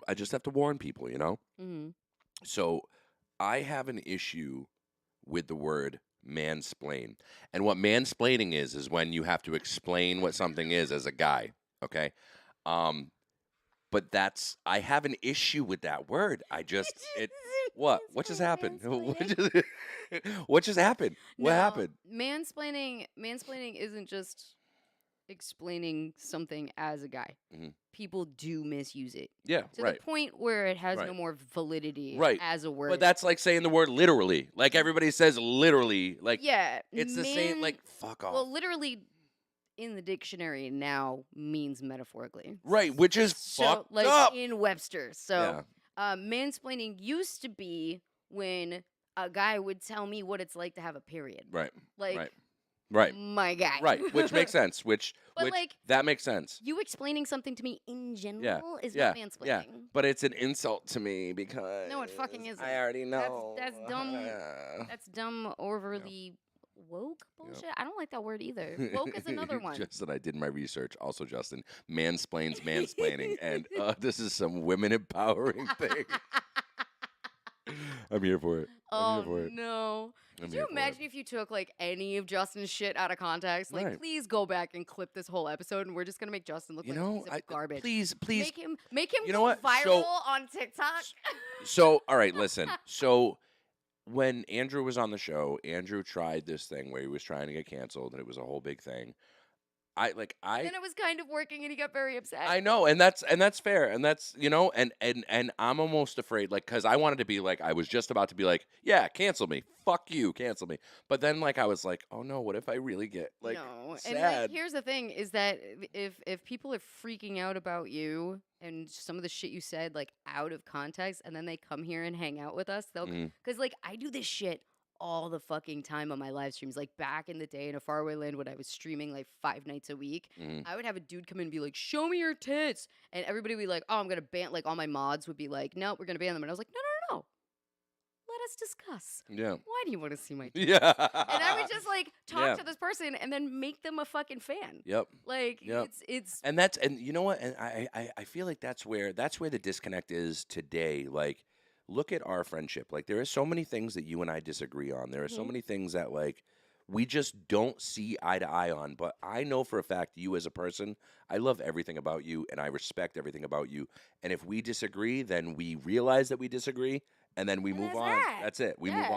I just have to warn people, you know? Mm-hmm. So I have an issue with the word mansplain. And what mansplaining is when you have to explain what something is as a guy, okay? But I have an issue with that word. What just happened? What just happened? What happened? Mansplaining isn't just explaining something as a guy. Mhm. People do misuse it Yeah, to right. the point where it has no Right. more validity Right. as a word. But that's like saying the word literally. Like everybody says literally. Like yeah, it's the same. Like fuck off. Well, literally in the dictionary now means metaphorically. Right, which is So, fucked like up. in Webster. So, Yeah. mansplaining used to be when a guy would tell me what it's like to have a period. Right. Like, Right. Right. my guy. Right. Which makes sense. Which But, like, that makes sense. You explaining something to me in general Yeah. is Yeah. not mansplaining. Yeah. But it's an insult to me because No, it fucking isn't. I already know. That's dumb. That's dumb, overly woke bullshit. I don't like that word either. Woke is another one. Just that I did my research. Also, Justin, mansplains mansplaining, and this is some women empowering thing. I'm here for it. I'm here for it. No. I'm Could here you for imagine if you took like any of Justin's shit out of context? Like, Right. please go back and clip this whole episode, and we're just gonna make Justin look You like know, a piece of garbage. please. Make him You know go what? viral So- on TikTok. So, all right, listen. So, when Andrew was on the show, Andrew tried this thing where he was trying to get canceled, and it was a whole big thing. And it was kind of working, and he got very upset. I know, and that's fair, and that's and I'm almost afraid, like, because I wanted to be like, I was just about to be like, yeah, cancel me, fuck you, cancel me, but then like I was like, oh no, what if I really get like no. sad? And like, here's the thing: is that if people are freaking out about you and some of the shit you said, like out of context, and then they come here and hang out with us, they'll because like I do this shit all the fucking time on my live streams. Like back in the day in a faraway land when I was streaming like 5 nights a week, I would have a dude come in and be like, show me your tits. And everybody would be like, oh, I'm going to ban, like all my mods would be like, no, we're going to ban them. And I was like, no. Let us discuss. Yeah. Why do you want to see my tits? Yeah. And I would just like talk Yeah. to this person and then make them a fucking fan. Yep. Like Yep. it's And you know what? And I feel like that's where the disconnect is today. Like, look at our friendship. Like, there are so many things that you and I disagree on. There are so many things that like we just don't see eye to eye on. But I know for a fact, you as a person, I love everything about you and I respect everything about you. And if we disagree, then we realize that we disagree and then we move on. That's it. We move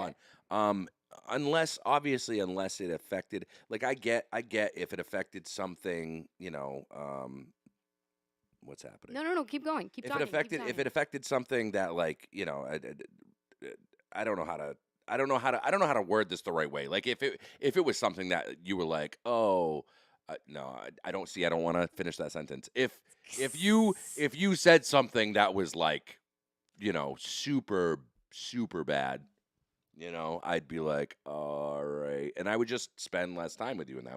on. Unless it affected, like I get if it affected something, what's happening? No, keep going. Keep talking. If it affected something that like, I don't know how to word this the right way. Like if it was something that you were like, oh, no, I don't want to finish that sentence. If you said something that was like, super bad, I'd be like, all right, and I would just spend less time with you, and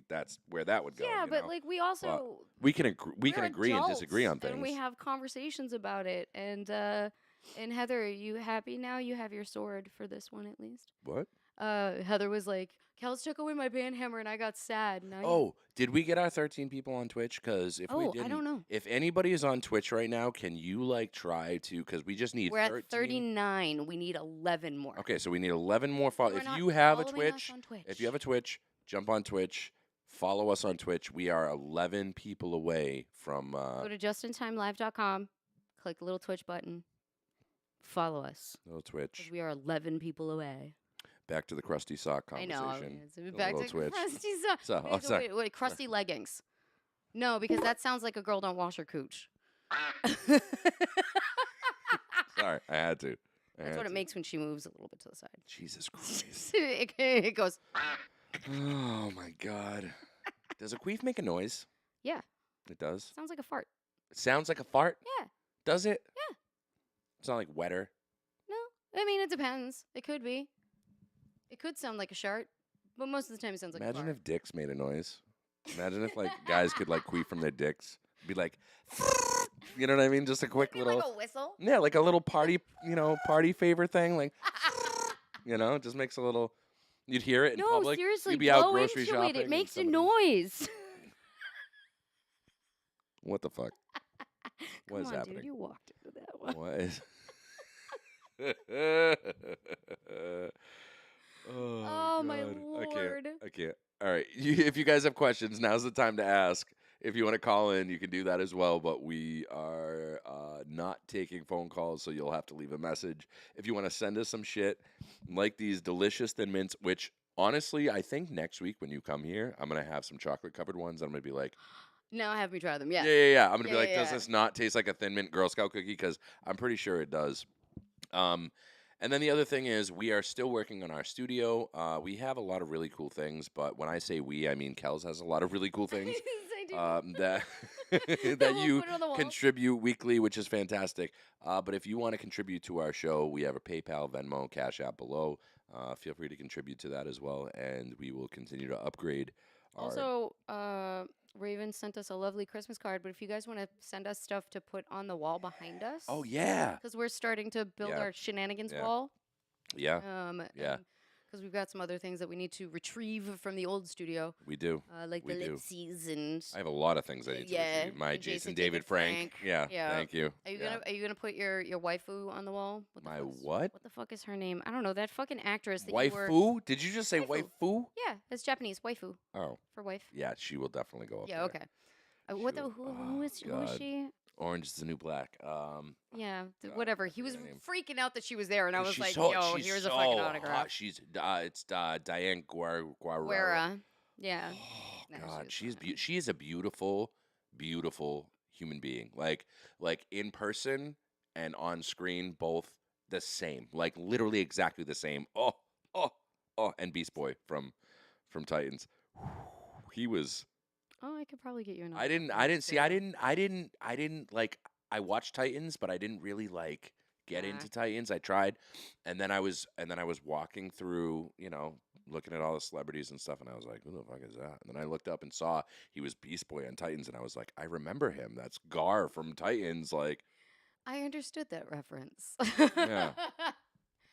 that's where that would go. Yeah, but like we also we can agree and disagree on adults, things, and we have conversations about it. And Heather, are you happy now? You have your sword for this one at least. What? Heather was like, Kels took away my band hammer, and I got sad. Now Oh, did we get our 13 people on Twitch? Because if we didn't, I don't know. If anybody is on Twitch right now, can you like try to? Because we just need. We're 13. at 39. We need 11 more. Okay, so we need 11 more followers. If If you have a following us Twitch, on Twitch. if you have a Twitch, jump on Twitch. Follow us on Twitch. We are 11 people away from. Go to justintimelive.com. Click the little Twitch button. Follow us. Little 'cause Twitch. we are 11 people away. Back to the crusty sock I conversation. know. It's A back little to Twitch. crusty sock. So- oh, sorry. Wait, crusty leggings. No, because that sounds like a girl don't wash her cooch. Sorry, I had to. That's what it makes when she moves a little bit to the side. Jesus Christ. It goes. Oh my God. Does a queef make a noise? Yeah. It does. Sounds like a fart. It sounds like a fart. Yeah. Does it? Yeah. It's not like wetter. No, I mean it depends. It could be. It could sound like a shart, but most of the time it sounds like Imagine a fart. if dicks made a noise. Imagine if like guys could like queef from their dicks. Be like, you know what I mean? Just a quick Maybe little. like a whistle. Yeah, like a little party, party favor thing. Like, just makes a little. You'd hear it in No, public. seriously, You'd be out blow grocery into shopping. it. It and makes a somebody- noise. What the fuck? What Come is on, happening? dude, you walked into that one. What is? Oh, my Lord. I can't. All right. If you guys have questions, now's the time to ask. If you want to call in, you can do that as well. But we are not taking phone calls, so you'll have to leave a message. If you want to send us some shit, like these delicious Thin Mints, which honestly, I think next week when you come here, I'm going to have some chocolate covered ones. I'm going to be like, Now have me try them. Yeah. yeah. I'm going to be Yeah, like, yeah, does yeah. this not taste like a Thin Mint Girl Scout cookie? Because I'm pretty sure it does. And then the other thing is we are still working on our studio. We have a lot of really cool things, but when I say we, I mean Kels has a lot of really cool things I do. that that We'll you put it on the wall. contribute weekly, which is fantastic. But if you want to contribute to our show, we have a PayPal, Venmo, Cash App below. Feel free to contribute to that as well, and we will continue to upgrade our. Also, Raven sent us a lovely Christmas card, but if you guys want to send us stuff to put on the wall behind us, Oh yeah, because we're starting to build Yeah. our shenanigans Yeah. wall. yeah, Yeah. Because we've got some other things that we need to retrieve from the old studio, we do. like We the do. ellipses and. I have a lot of things I need to Yeah, retrieve. My and Jason David Frank. Yeah, Yeah. thank you. Are you Yeah. gonna put your waifu on the wall? What the My fuck's- what? What the fuck is her name? I don't know. That fucking actress that you were. Waifu? Did you just say Waifu. waifu? Yeah, it's Japanese waifu Oh, for wife. yeah, she will definitely go up Yeah, there. okay. What the Sure. who Oh, is God. she? Orange is the new black. Yeah, God, whatever. I He was forget her name. freaking out that she was there, and I 'Cause was she's like, so, "Yo, she's here's so a fucking hot. autograph." She's it's Diane Guerrero. Guerra. Yeah. Oh No, she God, was she's fine. she is a beautiful, beautiful human being. Like in person and on screen, both the same. Like literally exactly the same. Oh, oh, oh. And Beast Boy from Titans. He was. Oh, I could probably get you an. I didn't see. I didn't like. I watched Titans, but I didn't really like get Yeah. into Titans. I tried, and then I was walking through, looking at all the celebrities and stuff, and I was like, "Who the fuck is that?" And then I looked up and saw he was Beast Boy on Titans, and I was like, "I remember him. That's Gar from Titans." Like, I understood that reference. Yeah.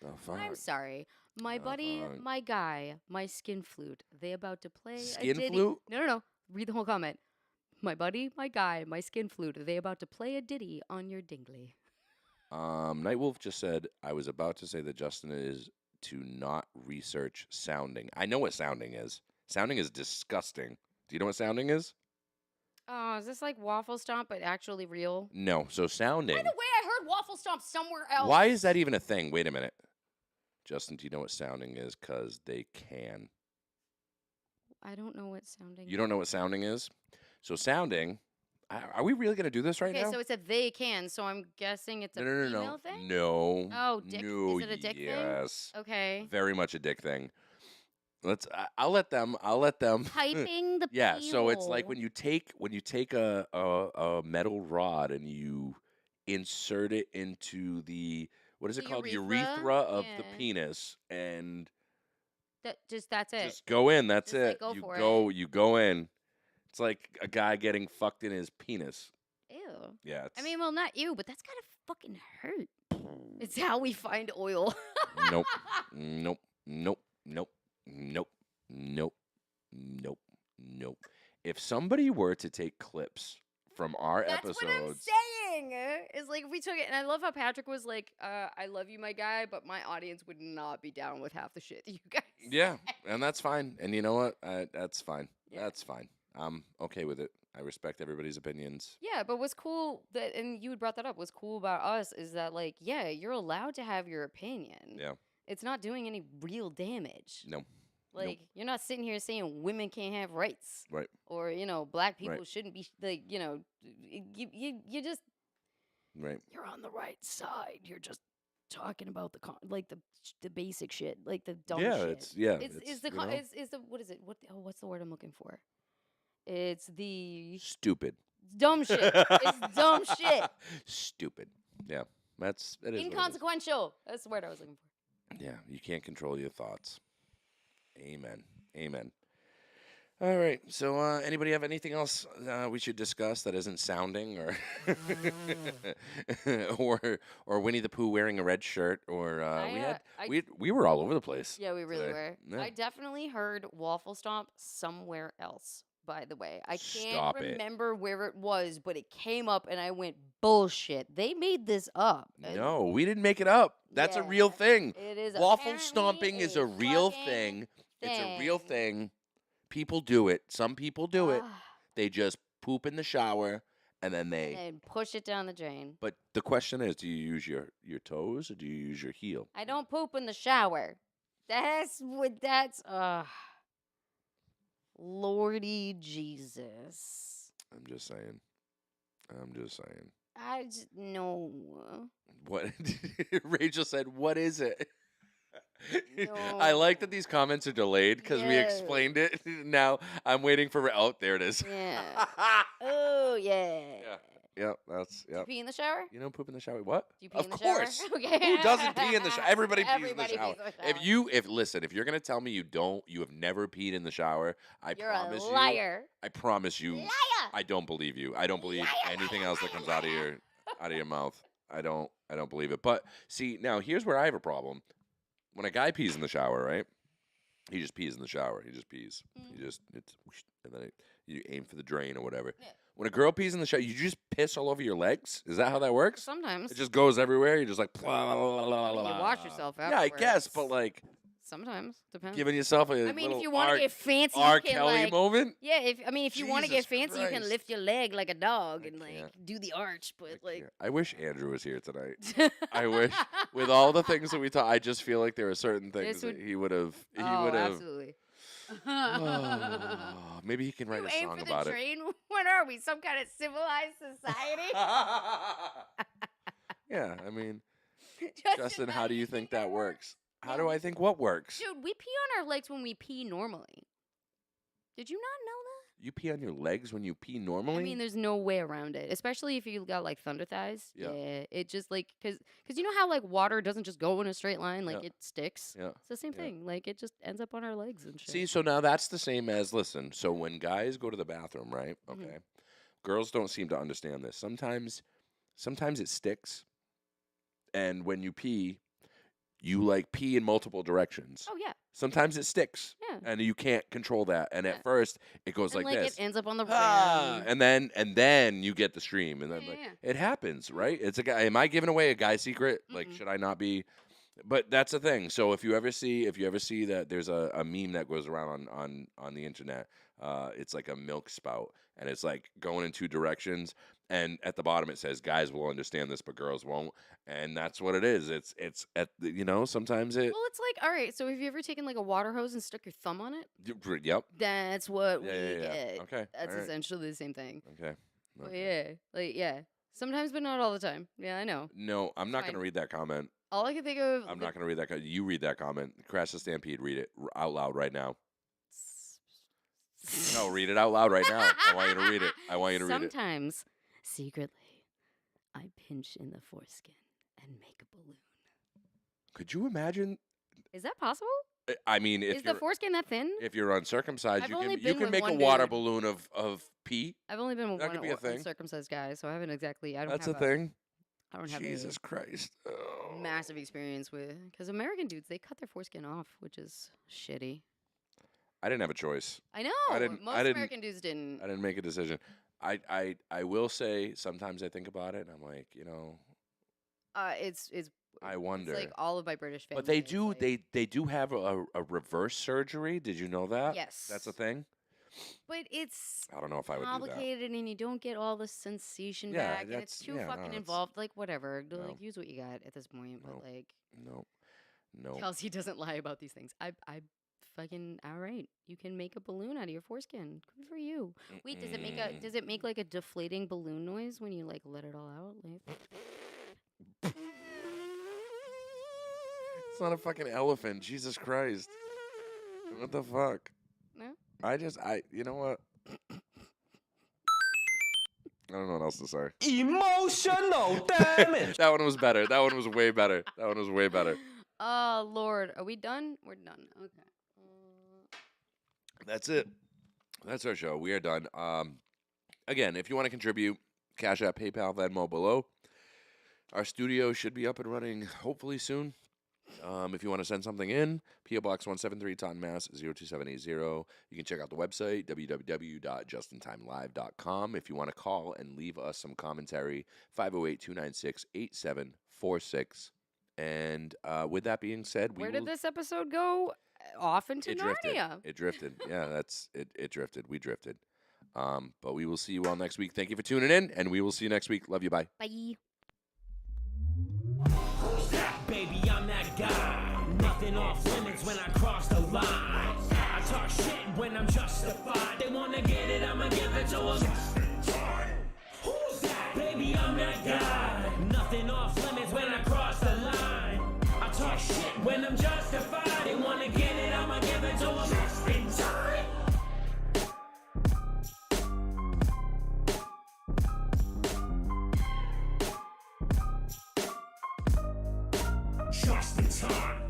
the fuck? I'm sorry. My The buddy, fuck? my guy, my skin flute. They about to play a Skin ditty. flute? No. Read the whole comment. My buddy, my guy, my skin flute. They about to play a ditty on your dingly. Nightwolf just said, I was about to say that Justin is to not research sounding. I know what sounding is. Sounding is disgusting. Do you know what sounding is? Oh, is this like Waffle Stomp, but actually real? No. So sounding. By the way, I heard Waffle Stomp somewhere else. Why is that even a thing? Wait a minute. Justin, do you know what sounding is? Because they can. I don't know what sounding. You don't know what sounding is? So sounding. Are we really going to do this right Okay, now? so it's a they can, so I'm guessing it's a no, female thing? No. Oh, dick. No, Is it a dick thing? yes. Okay. Very much a dick thing. I'll let them. Piping the Yeah, so it's like peel. when you take a metal rod and you insert it into the what is it The called urethra? of the Yeah. penis and That's it. just go in. That's Just, like, it. go You for go it. you go in. It's like a guy getting fucked in his penis. Ew. Yeah. It's, I mean, well, not you, but that's gotta fucking hurt. It's how we find oil. nope, nope, nope, nope, nope, nope, nope, nope. If somebody were to take clips from our That's episodes, what I'm saying. Is like if we took it, and I love how Patrick was like, "I love you, my guy," but my audience would not be down with half the shit that you guys. yeah, and that's fine. And you know what? That's fine. Yeah. That's fine. I'm okay with it. I respect everybody's opinions. Yeah, but what's cool that, and you had brought that up, what's cool about us is that, like, yeah, you're allowed to have your opinion. Yeah. It's not doing any real damage. No. Like, you're not sitting here saying women can't have rights. Right. Or, black people Right. shouldn't be, like, you just, Right. you're on the right side. You're just talking about the basic shit, like the dumb Yeah, shit. it's yeah. Is the, you know, is the, what is it? What's the word I'm looking for? It's the stupid. dumb shit. It's dumb shit. Stupid. Yeah. It is. what it is. Inconsequential. That's the word I was looking for. Yeah, you can't control your thoughts. Amen. Amen. All right. So, anybody have anything else we should discuss that isn't sounding, or Winnie the Pooh wearing a red shirt, or we were all over the place. Yeah, we really today. were. Yeah. I definitely heard Waffle Stomp somewhere else, by the way. I can't Stop it. remember where it was, but it came up and I went, bullshit. They made this up. No, we didn't make it up. That's a real Yeah, thing. It is Waffle apparently stomping is a real fucking thing. It's a real thing. People do it. Some people do it. Ah, They just poop in the shower and then they. and push it down the drain. But the question is, do you use your toes or do you use your heel? I don't poop in the shower. That's Lordy Jesus. I'm just saying. I just no. What? Rachel said, "What is it?" No. I like that these comments are delayed because we Yes. explained it. Now I'm waiting for. Oh, there it is. Yeah. Oh yeah. Yep. That's Do you yep. pee in the shower? You don't poop in the shower? What? Do you pee Of in the course. shower? Okay. Who doesn't pee in the shower? Everybody pees in the Everybody shower. pees in the shower. If you're gonna tell me you have never peed in the shower, I You're promise a liar. I promise you, Liar. I don't believe you. I don't believe Liar, anything liar, else that liar, comes out of your mouth. I don't believe it. But see, now here's where I have a problem. When a guy pees in the shower, right? He just pees in the shower. He just pees. And then you aim for the drain or whatever. Yeah. When a girl pees in the shower, you just piss all over your legs. Is that how that works? Sometimes. It just goes everywhere. You're just like. You wash yourself Yeah, I guess, afterwards. but like Sometimes depends. giving yourself a I mean, little if you want to get fancy, R. you can Kelly like. moment. Yeah, if you want to get Jesus fancy, you can Christ. lift your leg like a dog and like can't. do the arch. But like, I wish Andrew was here tonight. I wish, with all the things that we talk, I just feel like there are certain things This would- that he would have. He oh, would have. absolutely. Maybe he can write You a aim song for about the it. train? What are we? Some kind of civilized society? Yeah, I mean, Justin, Justin, how do you think that works? How do I think what works? Dude, we pee on our legs when we pee normally. Did you not know that? You pee on your legs when you pee normally? I mean, there's no way around it, especially if you got like thunder thighs. Yeah. It just like because you know how like water doesn't just go in a straight line, like Yeah. it sticks. Yeah. It's the same Yeah. thing. Like it just ends up on our legs and shit. See, so now that's the same as listen. So when guys go to the bathroom, right? Mhm. Okay. Girls don't seem to understand this. Sometimes it sticks. And when you pee, you like pee in multiple directions. Oh yeah, Sometimes it sticks. yeah. And you can't control that. And Yeah. at first it goes And like this. it ends up on the Ah, ground. and then you get the stream, and then Yeah, like yeah. it happens, right? It's a guy. Am I giving away a guy secret? Like, Mm-mm. should I not be? But that's the thing. So if you ever see that there's a meme that goes around on the internet, it's like a milk spout, and it's like going in two directions, and at the bottom it says guys will understand this, but girls won't, and that's what it is. It's at the, sometimes it. Well, it's like all right. So have you ever taken like a water hose and stuck your thumb on it? Yep. That's what Yeah, we yeah, yeah. get. Okay. That's all right, essentially the same thing. Okay. But Okay. yeah. Sometimes, but not all the time. Yeah, I know. No, I'm not Fine. gonna read that comment. All I can think of. I'm not going to read that. You read that comment. Crash the Stampede. Read it out loud right now. No, read it out loud right now. I want you to read it. I want you to read it. Sometimes, secretly, I pinch in the foreskin and make a balloon. Could you imagine? Is that possible? I mean, Is the foreskin that thin? if you're uncircumcised, I've you only can been with make a one water dude. balloon of pee. I've only been with That one could be a thing. uncircumcised guy, so I haven't exactly. I don't That's a have thing. I don't have Jesus Christ. a Oh. massive experience with because American dudes they cut their foreskin off, which is shitty. I didn't have a choice. I know. didn't- Most I didn't- American dudes didn't. I didn't make a decision. I will say sometimes I think about it and I'm like, It's I wonder. It's like all of my British family. But they is do like- they do have a reverse surgery. Did you know that? Yes. That's a thing? But it's I don't know if I would do that. complicated, and you don't get all the sensation Yeah, back, and it's that's- too yeah, no, fucking it's- involved. Like whatever, No. like use what you got at this point. No. But like No. Kelsey doesn't lie about these things. I fucking all right. You can make a balloon out of your foreskin. Good for you. Wait, does it make like a deflating balloon noise when you like let it all out? Like It's not a fucking elephant. Jesus Christ. What the fuck? no? You know what? I don't know what else to say. Emotional damage. That one was better. That one was way better. That one was way better. Oh Lord, are we done? We're done. Okay. That's it. That's our show. We are done. Again, if you want to contribute, Cash App, PayPal, Venmo below. Our studio should be up and running hopefully soon. If you want to send something in, P.O. Box 173, Taunton, Mass. 02780. You can check out the website, www.justintimelive.com. If you want to call and leave us some commentary, 508-296-8746. And with that being said, Where did this episode go? Off into It drifted. Narnia. It drifted. Yeah, that's it. It drifted. We drifted. But we will see you all next week. Thank you for tuning in, and we will see you next week. Love you. Bye. Bye. Baby, I'm that guy. Nothing off limits when I cross the line. I talk shit when I'm justified. They wanna get it, I'ma give it to 'em. Who's that? Baby, I'm that guy. Nothing off limits when I just in time.